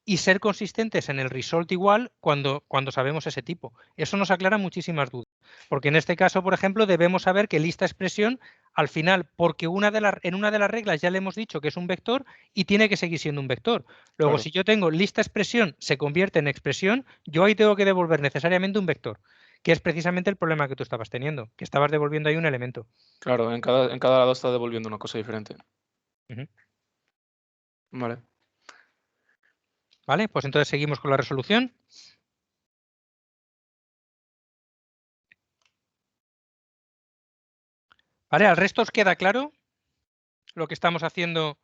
y ser consistentes en el result igual cuando sabemos ese tipo. Eso nos aclara muchísimas dudas. Porque en este caso, por ejemplo, debemos saber que lista expresión, al final, porque en una de las reglas ya le hemos dicho que es un vector y tiene que seguir siendo un vector. Luego,
Claro,
si yo tengo lista expresión se convierte en expresión, yo ahí tengo que devolver necesariamente un vector, que es precisamente el problema que tú estabas teniendo, que estabas devolviendo ahí un elemento.
claro, en cada lado está devolviendo una cosa diferente.
Ujú.
Vale.
¿Vale? Pues entonces seguimos con la resolución. ¿Vale? ¿Al resto os queda claro lo que estamos haciendo?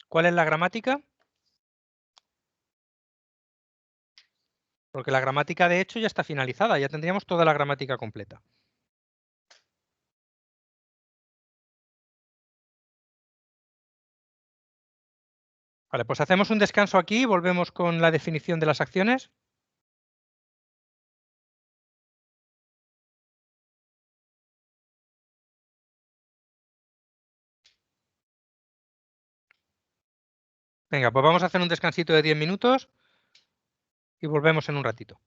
¿Cuál es la gramática? Porque la gramática de hecho ya está finalizada, ya tendríamos toda la gramática completa. Vale, pues hacemos un descanso aquí y volvemos con la definición de las acciones. Venga, pues vamos a hacer un descansito de 10 minutos y volvemos en un ratito.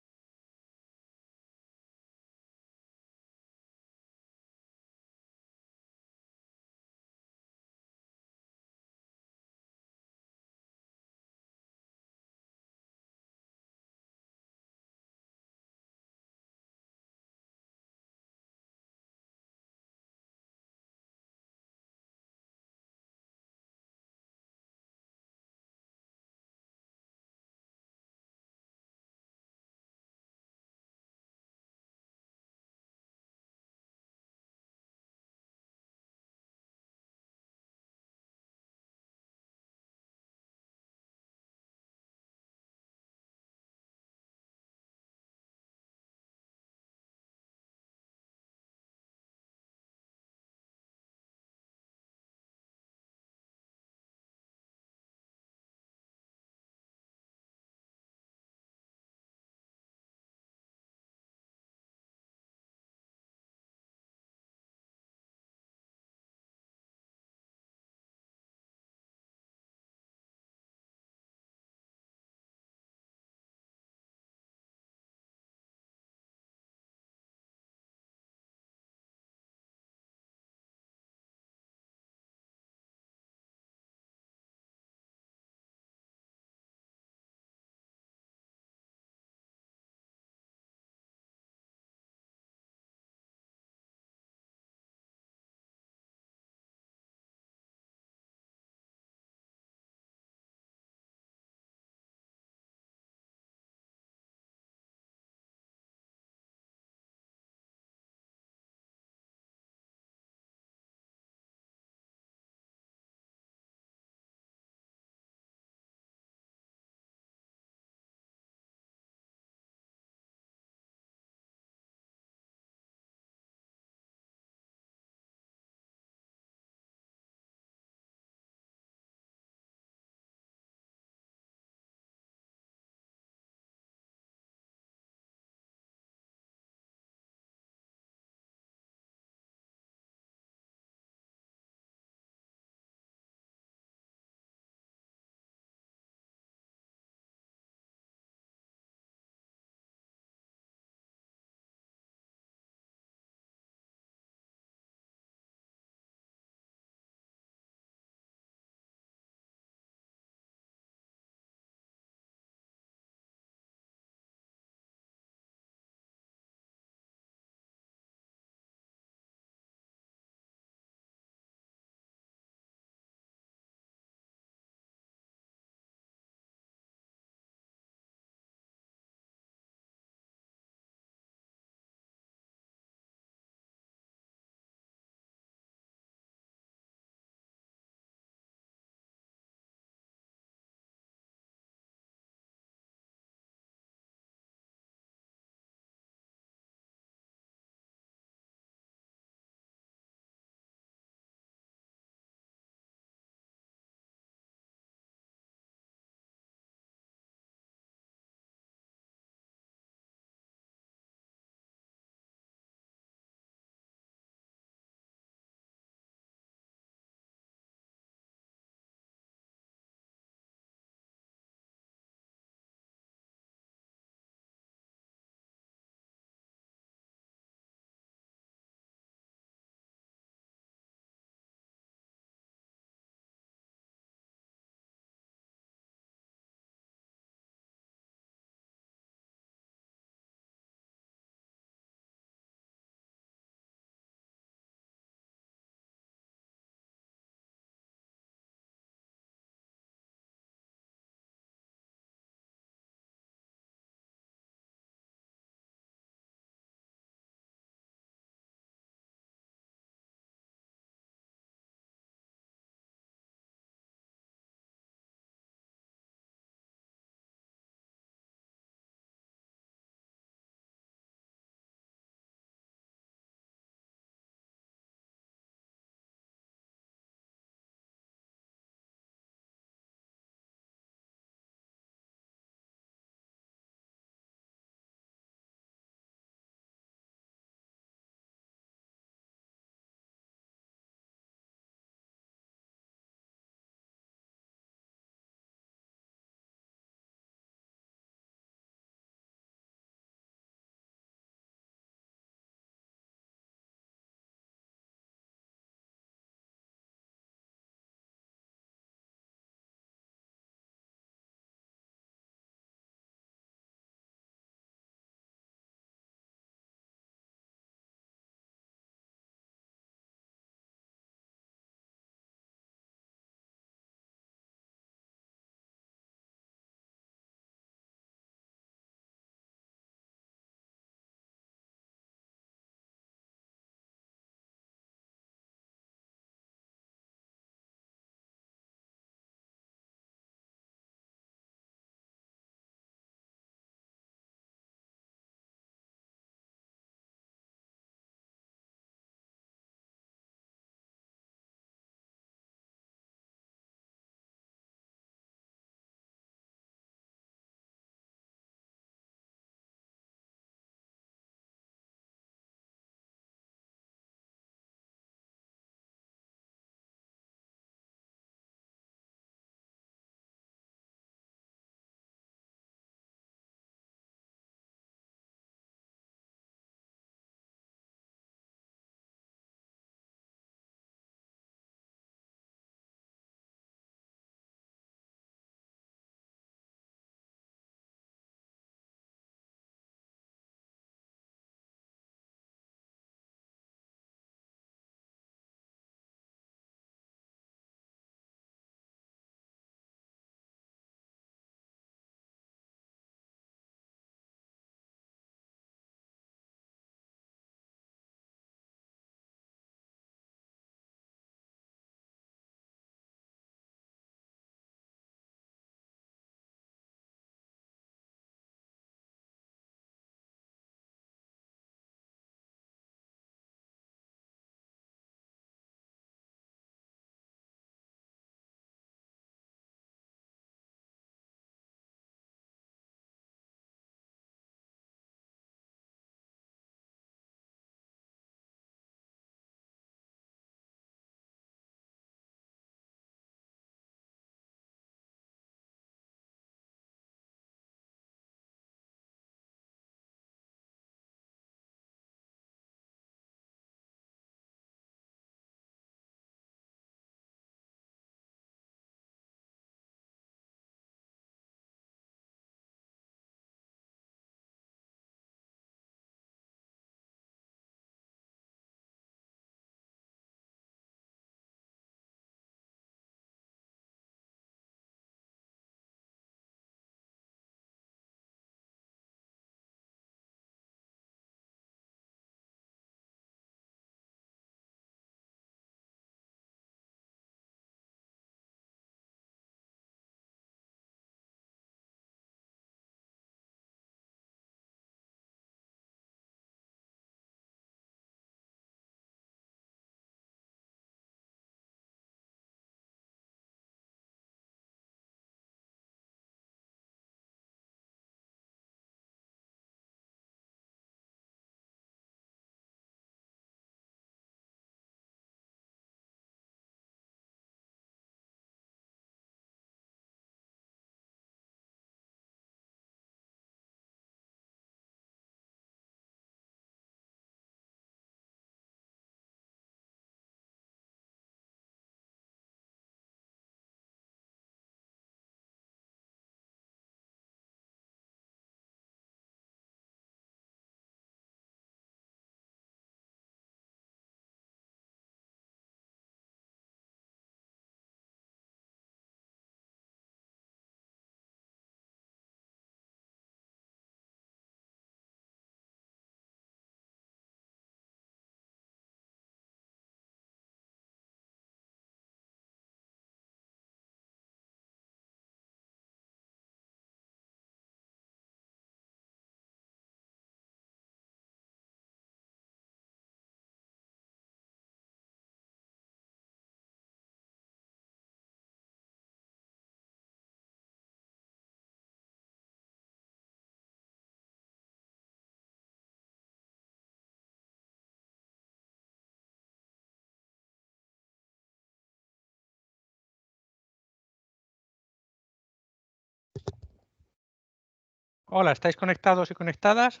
Hola, ¿estáis conectados y conectadas?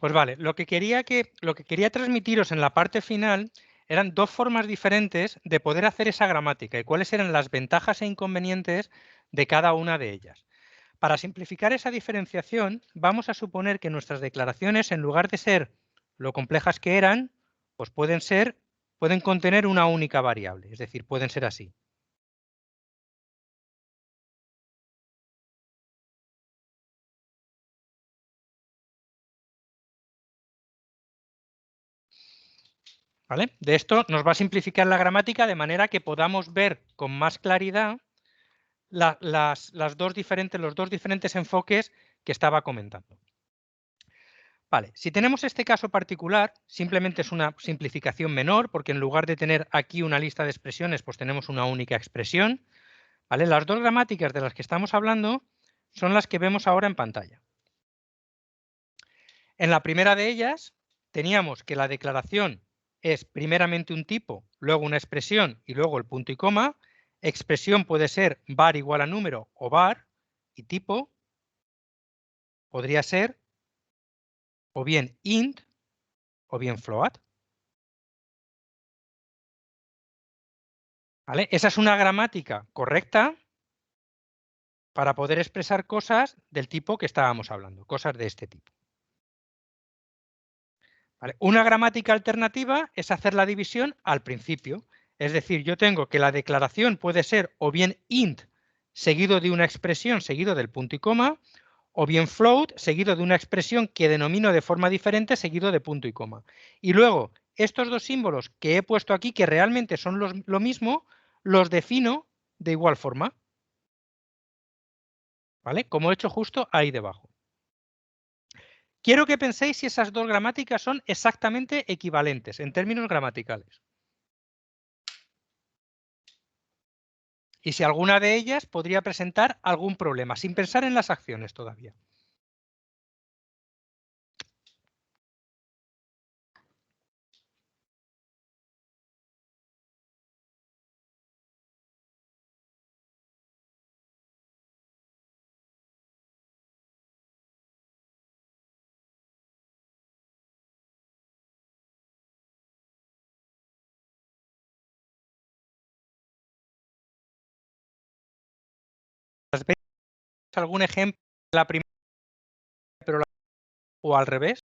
Pues vale, lo que quería transmitiros en la parte final eran dos formas diferentes de poder hacer esa gramática y cuáles eran las ventajas e inconvenientes de cada una de ellas. Para simplificar esa diferenciación, vamos a suponer que nuestras declaraciones, en lugar de ser lo complejas que eran, pues pueden contener una única variable, es decir, pueden ser así. ¿Vale? De esto nos va a simplificar la gramática de manera que podamos ver con más claridad los dos diferentes enfoques que estaba comentando. Vale, si tenemos este caso particular, simplemente es una simplificación menor, porque en lugar de tener aquí una lista de expresiones, pues tenemos una única expresión. ¿Vale? Las dos gramáticas de las que estamos hablando son las que vemos ahora en pantalla. En la primera de ellas, teníamos que la declaración es primeramente un tipo, luego una expresión y luego el punto y coma. Expresión puede ser var igual a número o var, y tipo podría ser o bien int o bien float. ¿Vale? Esa es una gramática correcta para poder expresar cosas del tipo que estábamos hablando, cosas de este tipo. ¿Vale? Una gramática alternativa es hacer la división al principio. Es decir, yo tengo que la declaración puede ser o bien int seguido de una expresión seguido del punto y coma, o bien float seguido de una expresión que denomino de forma diferente seguido de punto y coma. Y luego, estos dos símbolos que he puesto aquí, que realmente son lo mismo, los defino de igual forma. ¿Vale? Como he hecho justo ahí debajo. Quiero que penséis si esas dos gramáticas son exactamente equivalentes en términos gramaticales. Y si alguna de ellas podría presentar algún problema, sin pensar en las acciones todavía. ¿Veis algún ejemplo de la primera pero o al revés?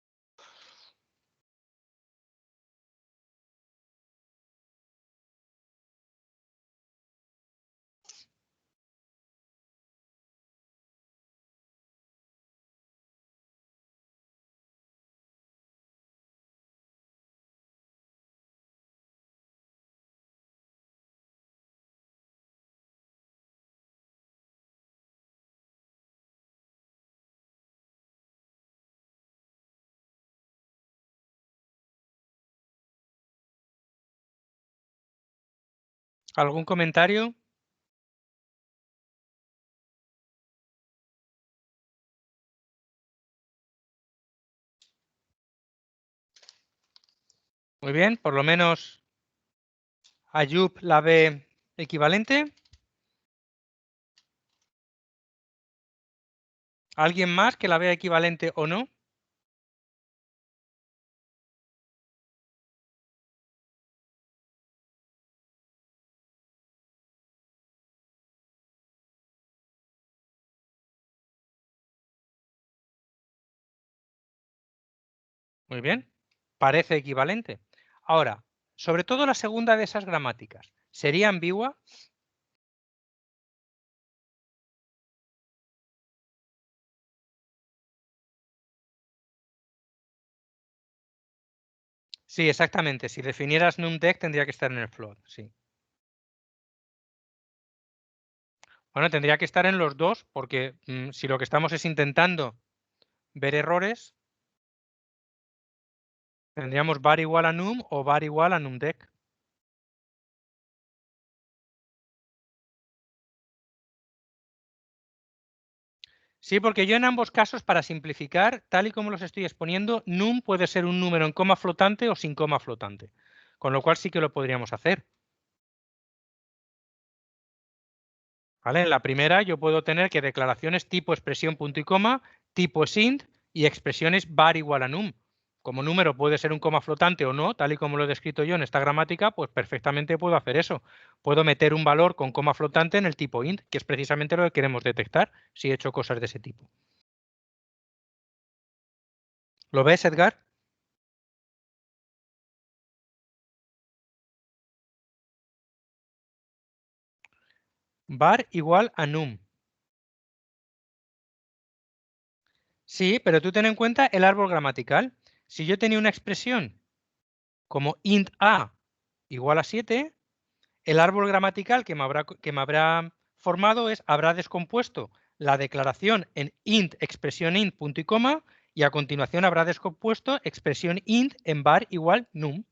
¿Algún comentario? Muy bien, por lo menos Ayub la ve equivalente. ¿Alguien más que la vea equivalente o no? Muy bien, parece equivalente. Ahora, sobre todo la segunda de esas gramáticas, ¿sería ambigua? Sí, exactamente. Si definieras numDec tendría que estar en el float, sí. Bueno, tendría que estar en los dos, porque si lo que estamos es intentando ver errores, Tendríamos var igual a num o var igual a numdec. Sí, porque yo en ambos casos, para simplificar, tal y como los estoy exponiendo, num puede ser un número en coma flotante o sin coma flotante. Con lo cual sí que lo podríamos hacer. ¿Vale? En la primera yo puedo tener que declaraciones tipo expresión punto y coma, tipo es int y expresiones var igual a num. Como número puede ser un coma flotante o no, tal y como lo he descrito yo en esta gramática, pues perfectamente puedo hacer eso. Puedo meter un valor con coma flotante en el tipo int, que es precisamente lo que queremos detectar si he hecho cosas de ese tipo. ¿Lo ves, Edgar? Var igual a num. Sí, pero tú ten en cuenta el árbol gramatical. Si yo tenía una expresión como int a igual a 7, el árbol gramatical que me habrá formado habrá descompuesto la declaración en int, expresión int, punto y coma, y a continuación habrá descompuesto expresión int en var igual num.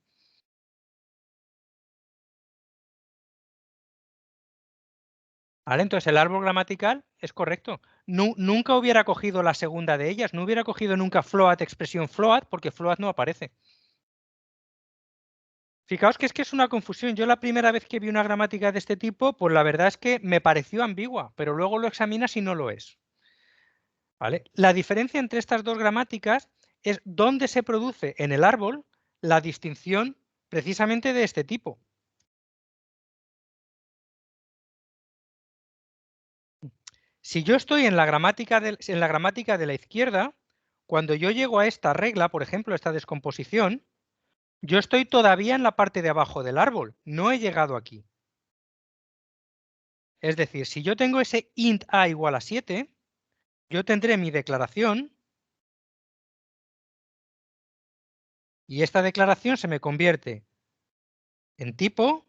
¿Vale? Entonces el árbol gramatical es correcto. Nunca hubiera cogido la segunda de ellas, no hubiera cogido nunca float, expresión float, porque float no aparece. Fijaos que es una confusión. Yo la primera vez que vi una gramática de este tipo, pues la verdad es que me pareció ambigua, pero luego lo examinas y no lo es. ¿Vale? La diferencia entre estas dos gramáticas es dónde se produce en el árbol la distinción precisamente de este tipo. Si yo estoy en la gramática de la izquierda, cuando yo llego a esta regla, por ejemplo, esta descomposición, yo estoy todavía en la parte de abajo del árbol, no he llegado aquí. Es decir, si yo tengo ese int a igual a 7, yo tendré mi declaración y esta declaración se me convierte en tipo,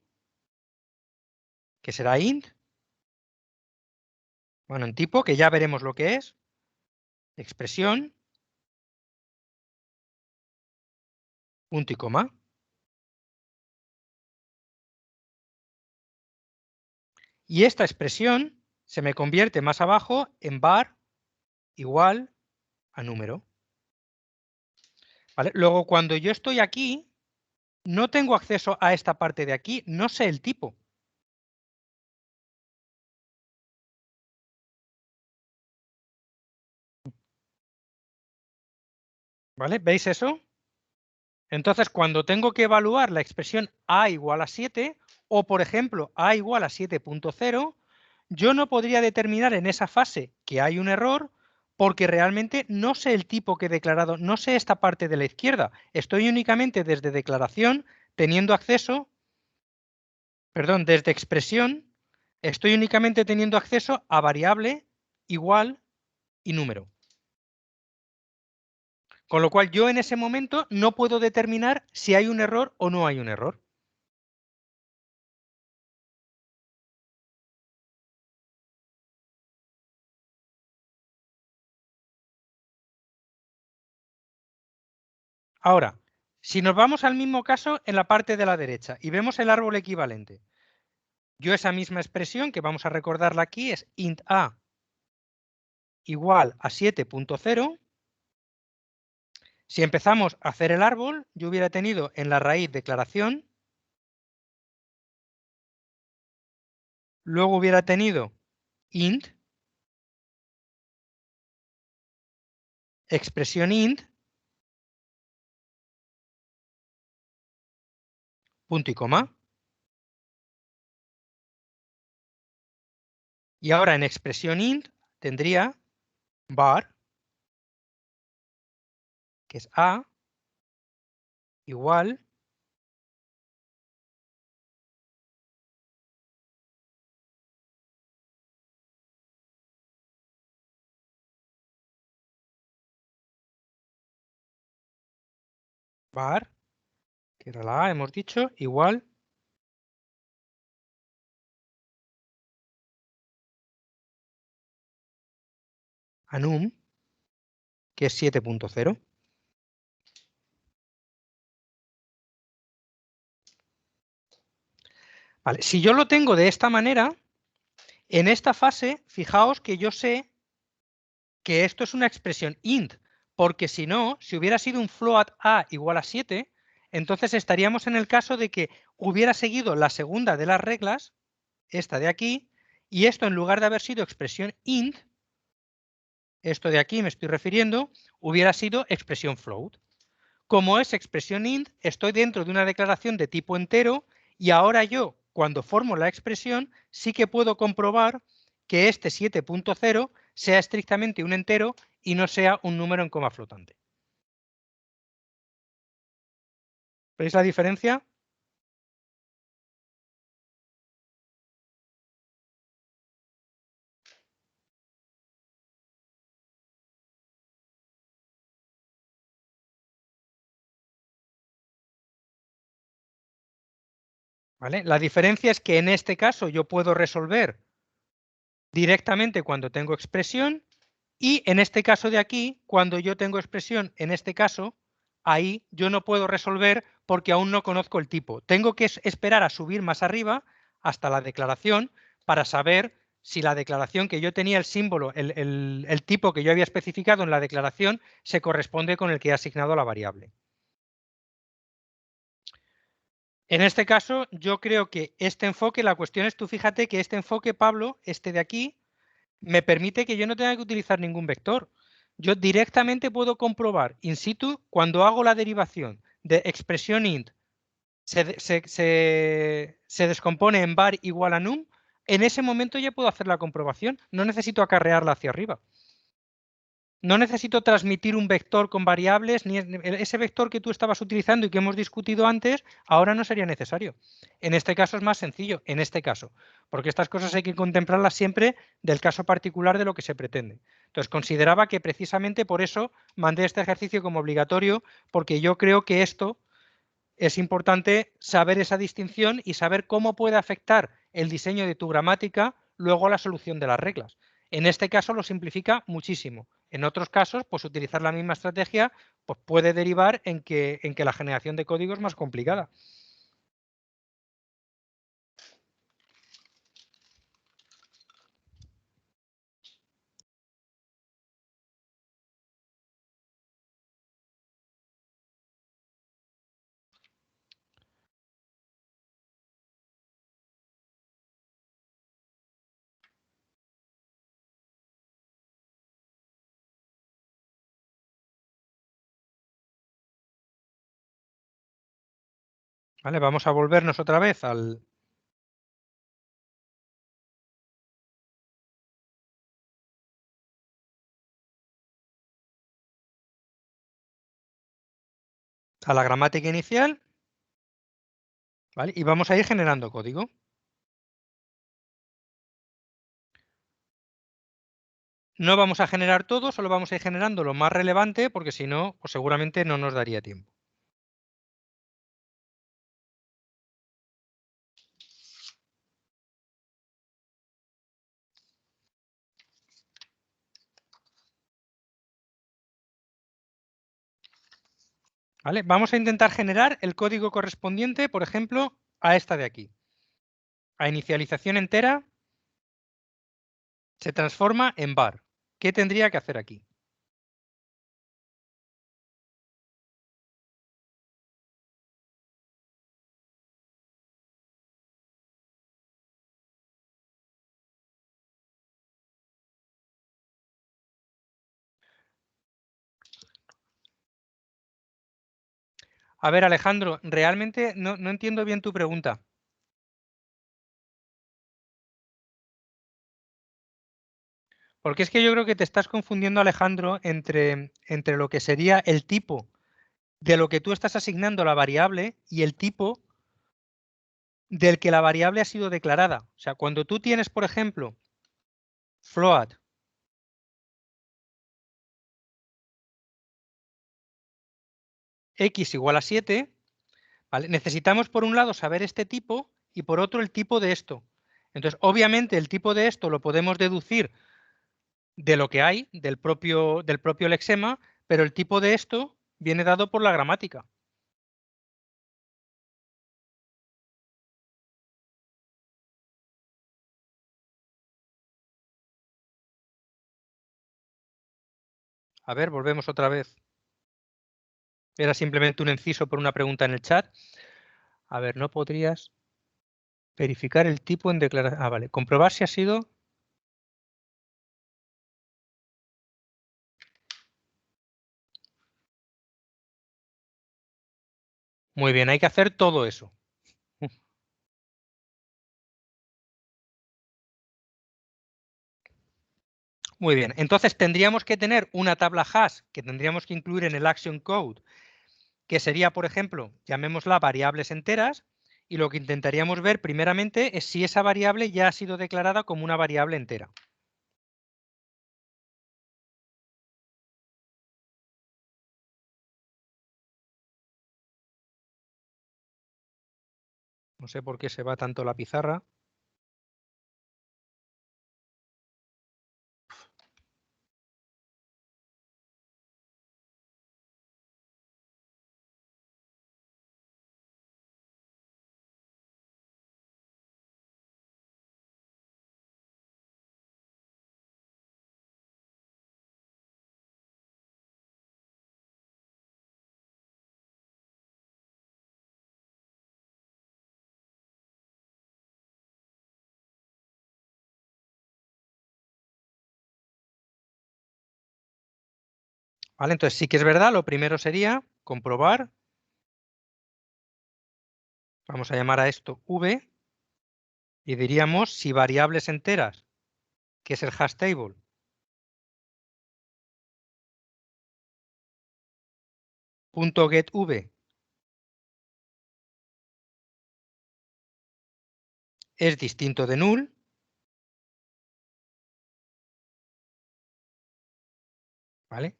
que será int, bueno, en tipo, que ya veremos lo que es, expresión, punto y coma. Y esta expresión se me convierte más abajo en var igual a número. ¿Vale? Luego, cuando yo estoy aquí, no tengo acceso a esta parte de aquí, no sé el tipo. ¿Vale? ¿Veis eso? Entonces, cuando tengo que evaluar la expresión a igual a 7, o por ejemplo a igual a 7.0, yo no podría determinar en esa fase que hay un error porque realmente no sé el tipo que he declarado, no sé esta parte de la izquierda. Estoy únicamente desde declaración teniendo acceso, perdón, desde expresión, estoy únicamente teniendo acceso a variable, igual y número. Con lo cual yo en ese momento no puedo determinar si hay un error o no hay un error. Ahora, si nos vamos al mismo caso en la parte de la derecha y vemos el árbol equivalente, yo esa misma expresión, que vamos a recordarla aquí, es int a igual a 7.0. Si empezamos a hacer el árbol, yo hubiera tenido en la raíz declaración, luego hubiera tenido int, expresión int, punto y coma. Y ahora en expresión int tendría var, que es a, igual var, que era la a, hemos dicho, igual a num, que es 7.0. Vale, si yo lo tengo de esta manera, en esta fase, fijaos que yo sé que esto es una expresión int, porque si no, si hubiera sido un float a igual a 7, entonces estaríamos en el caso de que hubiera seguido la segunda de las reglas, esta de aquí, y esto en lugar de haber sido expresión int, esto de aquí me estoy refiriendo, hubiera sido expresión float. Como es expresión int, estoy dentro de una declaración de tipo entero y ahora yo, cuando formo la expresión, sí que puedo comprobar que este 7.0 sea estrictamente un entero y no sea un número en coma flotante. ¿Veis la diferencia? ¿Vale? La diferencia es que en este caso yo puedo resolver directamente cuando tengo expresión y en este caso de aquí, cuando yo tengo expresión, en este caso, ahí yo no puedo resolver porque aún no conozco el tipo. Tengo que esperar a subir más arriba hasta la declaración para saber si la declaración que yo tenía, el símbolo, el tipo que yo había especificado en la declaración, se corresponde con el que he asignado a la variable. En este caso, yo creo que este enfoque, la cuestión es, tú fíjate que este enfoque, Pablo, este de aquí, me permite que yo no tenga que utilizar ningún vector. Yo directamente puedo comprobar in situ cuando hago la derivación de expresión int se descompone en var igual a num, en ese momento ya puedo hacer la comprobación, no necesito acarrearla hacia arriba. No necesito transmitir un vector con variables, ni ese vector que tú estabas utilizando y que hemos discutido antes, ahora no sería necesario. En este caso es más sencillo, en este caso, porque estas cosas hay que contemplarlas siempre del caso particular de lo que se pretende. Entonces, consideraba que precisamente por eso mandé este ejercicio como obligatorio, porque yo creo que esto es importante saber esa distinción y saber cómo puede afectar el diseño de tu gramática luego a la solución de las reglas. En este caso lo simplifica muchísimo. En otros casos, pues utilizar la misma estrategia pues puede derivar en que la generación de código es más complicada. ¿Vale? Vamos a volvernos otra vez a la gramática inicial, ¿vale? Y vamos a ir generando código. No vamos a generar todo, solo vamos a ir generando lo más relevante, porque si no, pues seguramente no nos daría tiempo. ¿Vale? Vamos a intentar generar el código correspondiente, por ejemplo, a esta de aquí. A inicialización entera se transforma en var. ¿Qué tendría que hacer aquí? A ver, Alejandro, realmente no entiendo bien tu pregunta. Porque es que yo creo que te estás confundiendo, Alejandro, entre lo que sería el tipo de lo que tú estás asignando a la variable y el tipo del que la variable ha sido declarada. O sea, cuando tú tienes, por ejemplo, float x igual a 7, ¿vale? Necesitamos por un lado saber este tipo y por otro el tipo de esto. Entonces, obviamente el tipo de esto lo podemos deducir de lo que hay, del propio lexema, pero el tipo de esto viene dado por la gramática. A ver, volvemos otra vez. Era simplemente un inciso por una pregunta en el chat. A ver, ¿no podrías verificar el tipo en declaración? Ah, vale. Comprobar si ha sido... Muy bien, hay que hacer todo eso. Muy bien, entonces tendríamos que tener una tabla hash que tendríamos que incluir en el action code, que sería, por ejemplo, llamémosla variables enteras, y lo que intentaríamos ver primeramente es si esa variable ya ha sido declarada como una variable entera. No sé por qué se va tanto la pizarra. ¿Vale? Entonces sí que es verdad, lo primero sería comprobar. Vamos a llamar a esto v y diríamos si variables enteras, que es el hash table, .getV es distinto de null, ¿vale?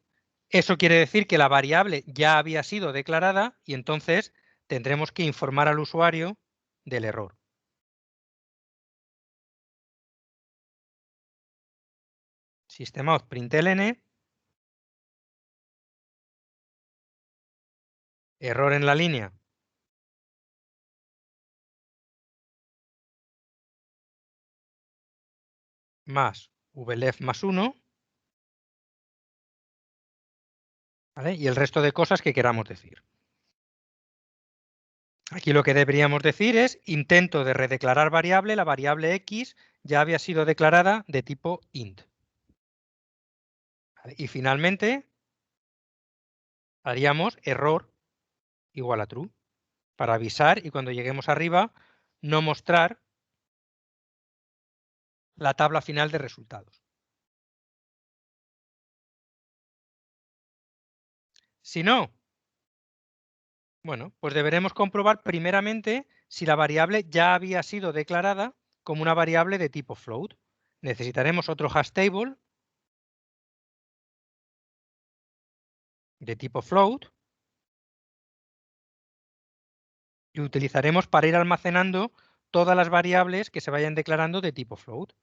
Eso quiere decir que la variable ya había sido declarada y entonces tendremos que informar al usuario del error. System.out.println, error en la línea, más vlef más 1, ¿vale? Y el resto de cosas que queramos decir. Aquí lo que deberíamos decir es intento de redeclarar variable, la variable x ya había sido declarada de tipo int. ¿Vale? Y finalmente haríamos error igual a true para avisar y cuando lleguemos arriba no mostrar la tabla final de resultados. Si no, bueno, pues deberemos comprobar primeramente si la variable ya había sido declarada como una variable de tipo float. Necesitaremos otro hash table de tipo float y utilizaremos para ir almacenando todas las variables que se vayan declarando de tipo float.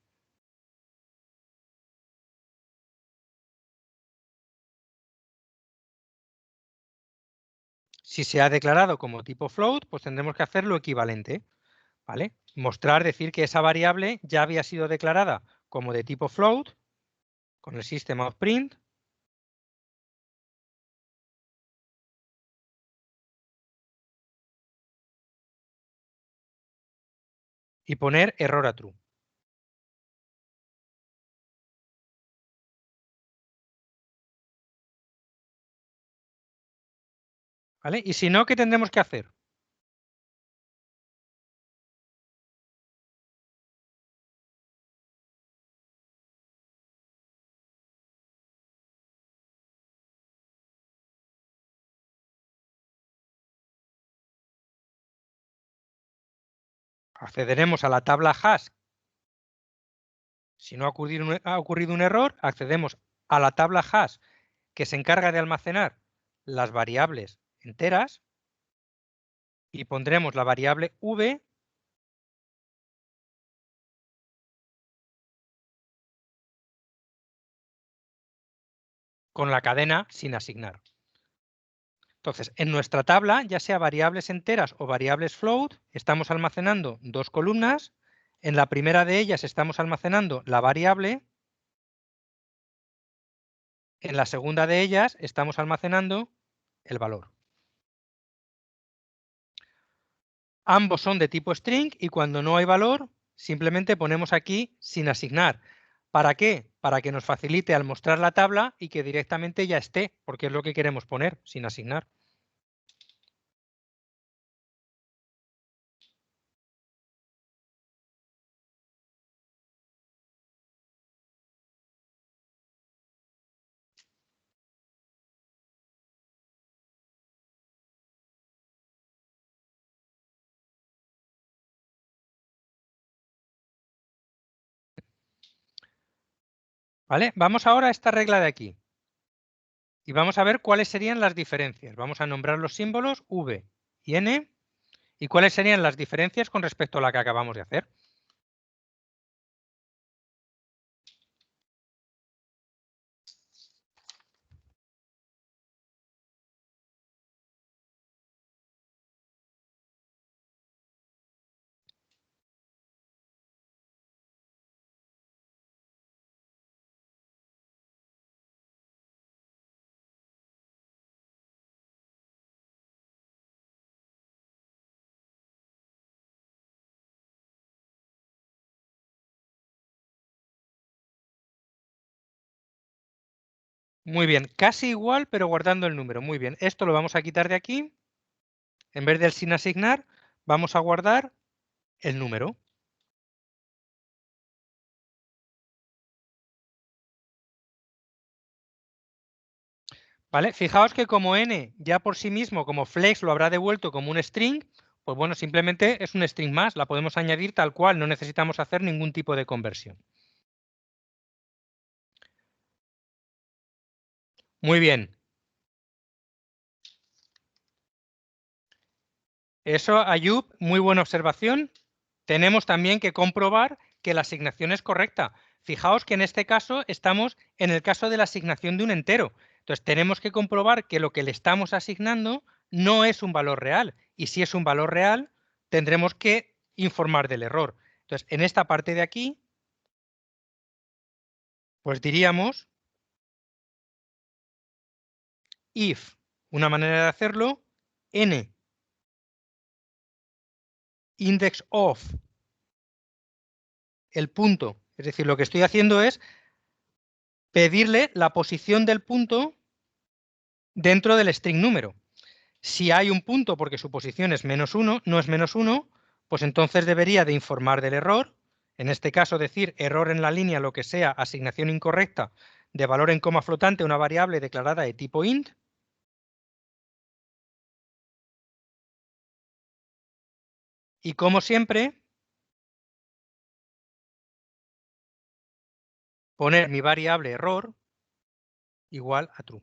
Si se ha declarado como tipo float, pues tendremos que hacer lo equivalente, ¿vale? Mostrar, decir que esa variable ya había sido declarada como de tipo float con el system.out.print y poner error a true. ¿Vale? Y si no, ¿qué tendremos que hacer? Accederemos a la tabla hash. Si no ha ocurrido un error, accedemos a la tabla hash que se encarga de almacenar las variables enteras y pondremos la variable v con la cadena sin asignar. Entonces, en nuestra tabla, ya sea variables enteras o variables float, estamos almacenando dos columnas. En la primera de ellas estamos almacenando la variable En la segunda de ellas estamos almacenando el valor. Ambos son de tipo string y cuando no hay valor, simplemente ponemos aquí sin asignar. ¿Para qué? Para que nos facilite al mostrar la tabla y que directamente ya esté, porque es lo que queremos poner, sin asignar. ¿Vale? Vamos ahora a esta regla de aquí. Y vamos a ver cuáles serían las diferencias. Vamos a nombrar los símbolos V y N y cuáles serían las diferencias con respecto a la que acabamos de hacer. Muy bien, casi igual, pero guardando el número. Muy bien, esto lo vamos a quitar de aquí. En vez del sin asignar, vamos a guardar el número. ¿Vale? Fijaos que como n ya por sí mismo, como flex lo habrá devuelto como un string, pues bueno, simplemente es un string más, la podemos añadir tal cual, no necesitamos hacer ningún tipo de conversión. Muy bien. Eso, Ayub, muy buena observación. Tenemos también que comprobar que la asignación es correcta. Fijaos que en este caso estamos en el caso de la asignación de un entero. Entonces tenemos que comprobar que lo que le estamos asignando no es un valor real. Y si es un valor real, tendremos que informar del error. Entonces, en esta parte de aquí, pues diríamos if, una manera de hacerlo, n index of el punto. Es decir, lo que estoy haciendo es pedirle la posición del punto dentro del string número. Si hay un punto porque su posición es -1, no es -1, pues entonces debería de informar del error, en este caso decir error en la línea, lo que sea, asignación incorrecta de valor en coma flotante a una variable declarada de tipo int. Y como siempre, poner mi variable error igual a true.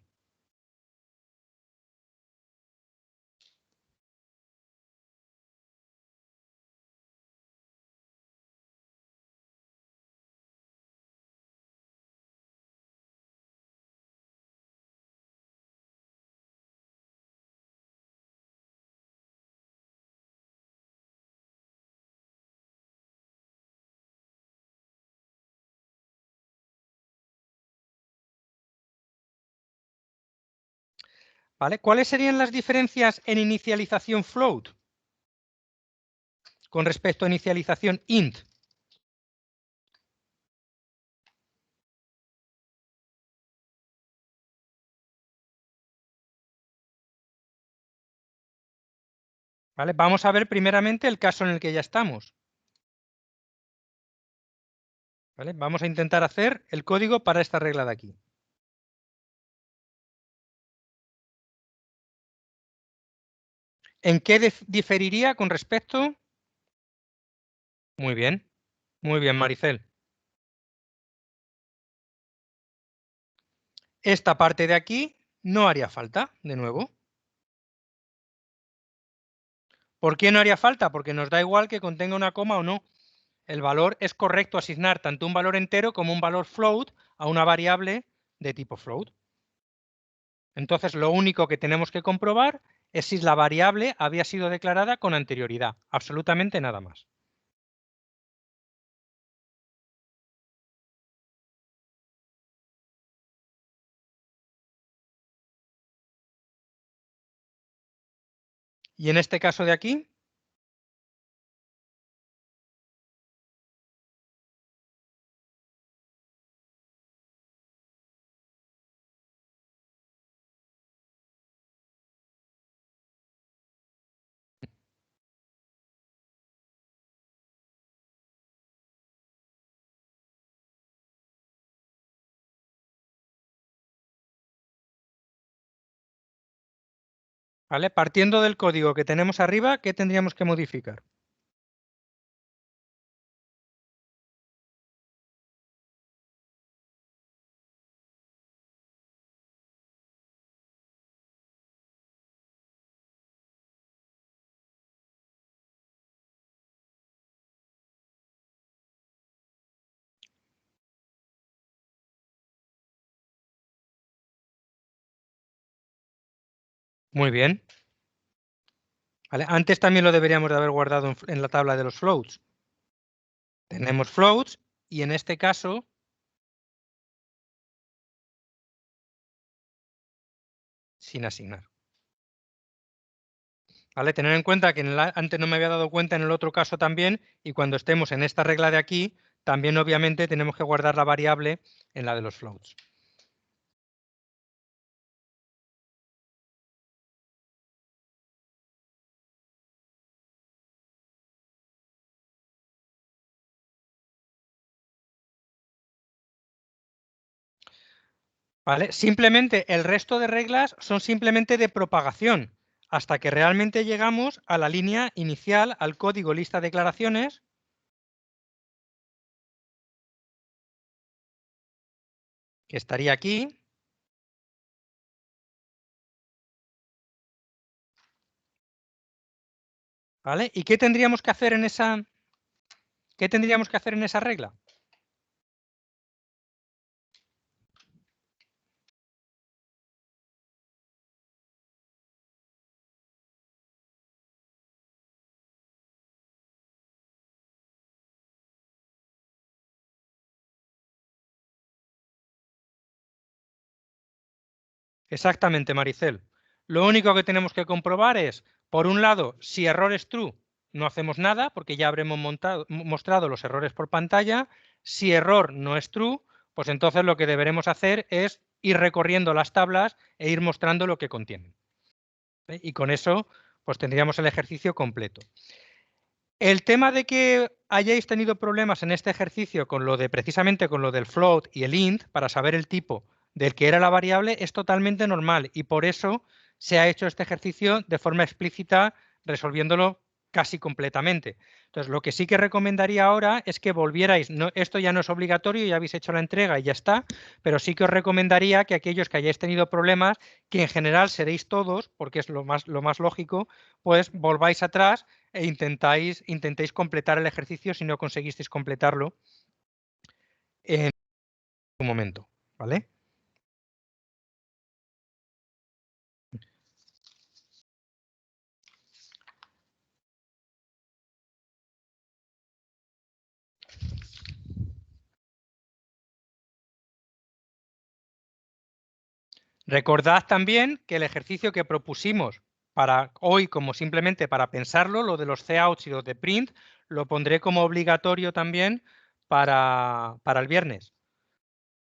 ¿Vale? ¿Cuáles serían las diferencias en inicialización float con respecto a inicialización int? ¿Vale? Vamos a ver primeramente el caso en el que ya estamos. ¿Vale? Vamos a intentar hacer el código para esta regla de aquí. ¿En qué diferiría con respecto? Muy bien, Maricel. Esta parte de aquí no haría falta, de nuevo. ¿Por qué no haría falta? Porque nos da igual que contenga una coma o no. El valor es correcto asignar tanto un valor entero como un valor float a una variable de tipo float. Entonces, lo único que tenemos que comprobar es si la variable había sido declarada con anterioridad. Absolutamente nada más. Y en este caso de aquí, ¿vale? Partiendo del código que tenemos arriba, ¿qué tendríamos que modificar? Muy bien. ¿Vale? Antes también lo deberíamos de haber guardado en la tabla de los floats. Tenemos floats y en este caso sin asignar. ¿Vale? Tener en cuenta que antes no me había dado cuenta en el otro caso también, y cuando estemos en esta regla de aquí, también obviamente tenemos que guardar la variable en la de los floats. ¿Vale? Simplemente el resto de reglas son simplemente de propagación, hasta que realmente llegamos a la línea inicial, al código lista de declaraciones, que estaría aquí. ¿Vale? ¿Y qué tendríamos que hacer en esa regla? Exactamente, Maricel. Lo único que tenemos que comprobar es, por un lado, si error es true, no hacemos nada, porque ya habremos mostrado los errores por pantalla. Si error no es true, pues entonces lo que deberemos hacer es ir recorriendo las tablas e ir mostrando lo que contienen. Y con eso, pues tendríamos el ejercicio completo. El tema de que hayáis tenido problemas en este ejercicio con lo de precisamente con lo del float y el int para saber el tipo del que era la variable es totalmente normal y por eso se ha hecho este ejercicio de forma explícita resolviéndolo casi completamente. Entonces, lo que sí que recomendaría ahora es que volvierais, esto ya no es obligatorio, ya habéis hecho la entrega y ya está, pero sí que os recomendaría que aquellos que hayáis tenido problemas, que en general seréis todos, porque es lo más lógico, pues volváis atrás e intentéis completar el ejercicio si no conseguisteis completarlo en un momento, ¿vale? Recordad también que el ejercicio que propusimos para hoy, como simplemente para pensarlo, lo de los couts y los de print, lo pondré como obligatorio también para el viernes.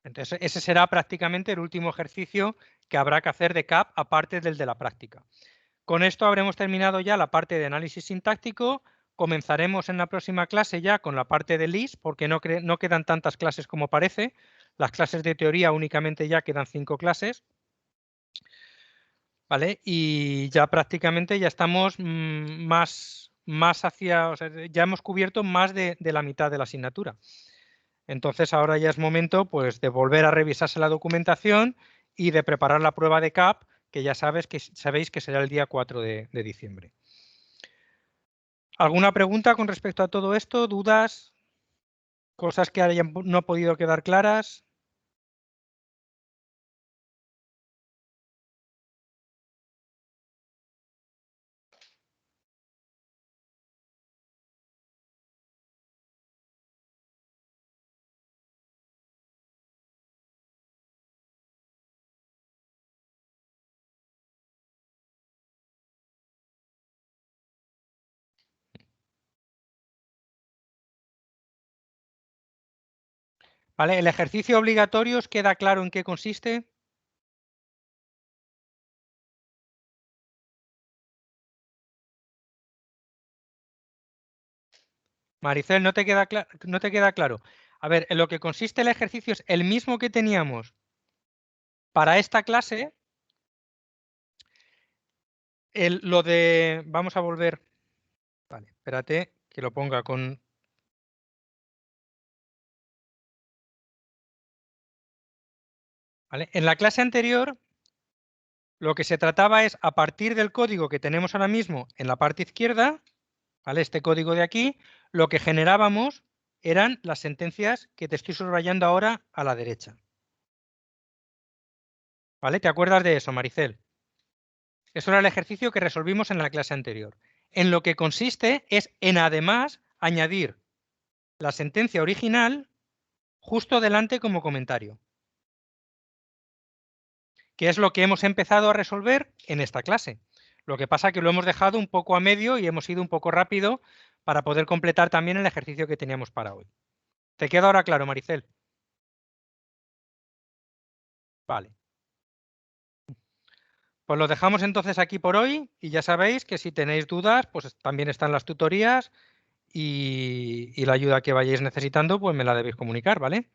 Entonces, ese será prácticamente el último ejercicio que habrá que hacer de CAP, aparte del de la práctica. Con esto habremos terminado ya la parte de análisis sintáctico. Comenzaremos en la próxima clase ya con la parte de LIS, porque no quedan tantas clases como parece. Las clases de teoría únicamente ya quedan 5 clases. ¿Vale? Y ya prácticamente ya estamos más hacia, o sea, ya hemos cubierto más de la mitad de la asignatura. Entonces ahora ya es momento pues, de volver a revisarse la documentación y de preparar la prueba de CAP, que ya sabéis que será el día 4 de diciembre. ¿Alguna pregunta con respecto a todo esto? ¿Dudas? ¿Cosas que hayan no podido quedar claras? ¿Vale? ¿El ejercicio obligatorio os queda claro en qué consiste? Maricel, ¿no te queda no te queda claro? A ver, en lo que consiste el ejercicio es el mismo que teníamos para esta clase. Lo de... Vamos a volver... Vale, espérate que lo ponga con... ¿Vale? En la clase anterior, lo que se trataba es, a partir del código que tenemos ahora mismo en la parte izquierda, ¿vale? Este código de aquí, lo que generábamos eran las sentencias que te estoy subrayando ahora a la derecha. ¿Vale? ¿Te acuerdas de eso, Maricel? Eso era el ejercicio que resolvimos en la clase anterior. En lo que consiste es en, además, añadir la sentencia original justo delante como comentario, que es lo que hemos empezado a resolver en esta clase. Lo que pasa es que lo hemos dejado un poco a medio y hemos ido un poco rápido para poder completar también el ejercicio que teníamos para hoy. ¿Te queda ahora claro, Maricel? Vale. Pues lo dejamos entonces aquí por hoy y ya sabéis que si tenéis dudas, pues también están las tutorías y la ayuda que vayáis necesitando, pues me la debéis comunicar, ¿vale?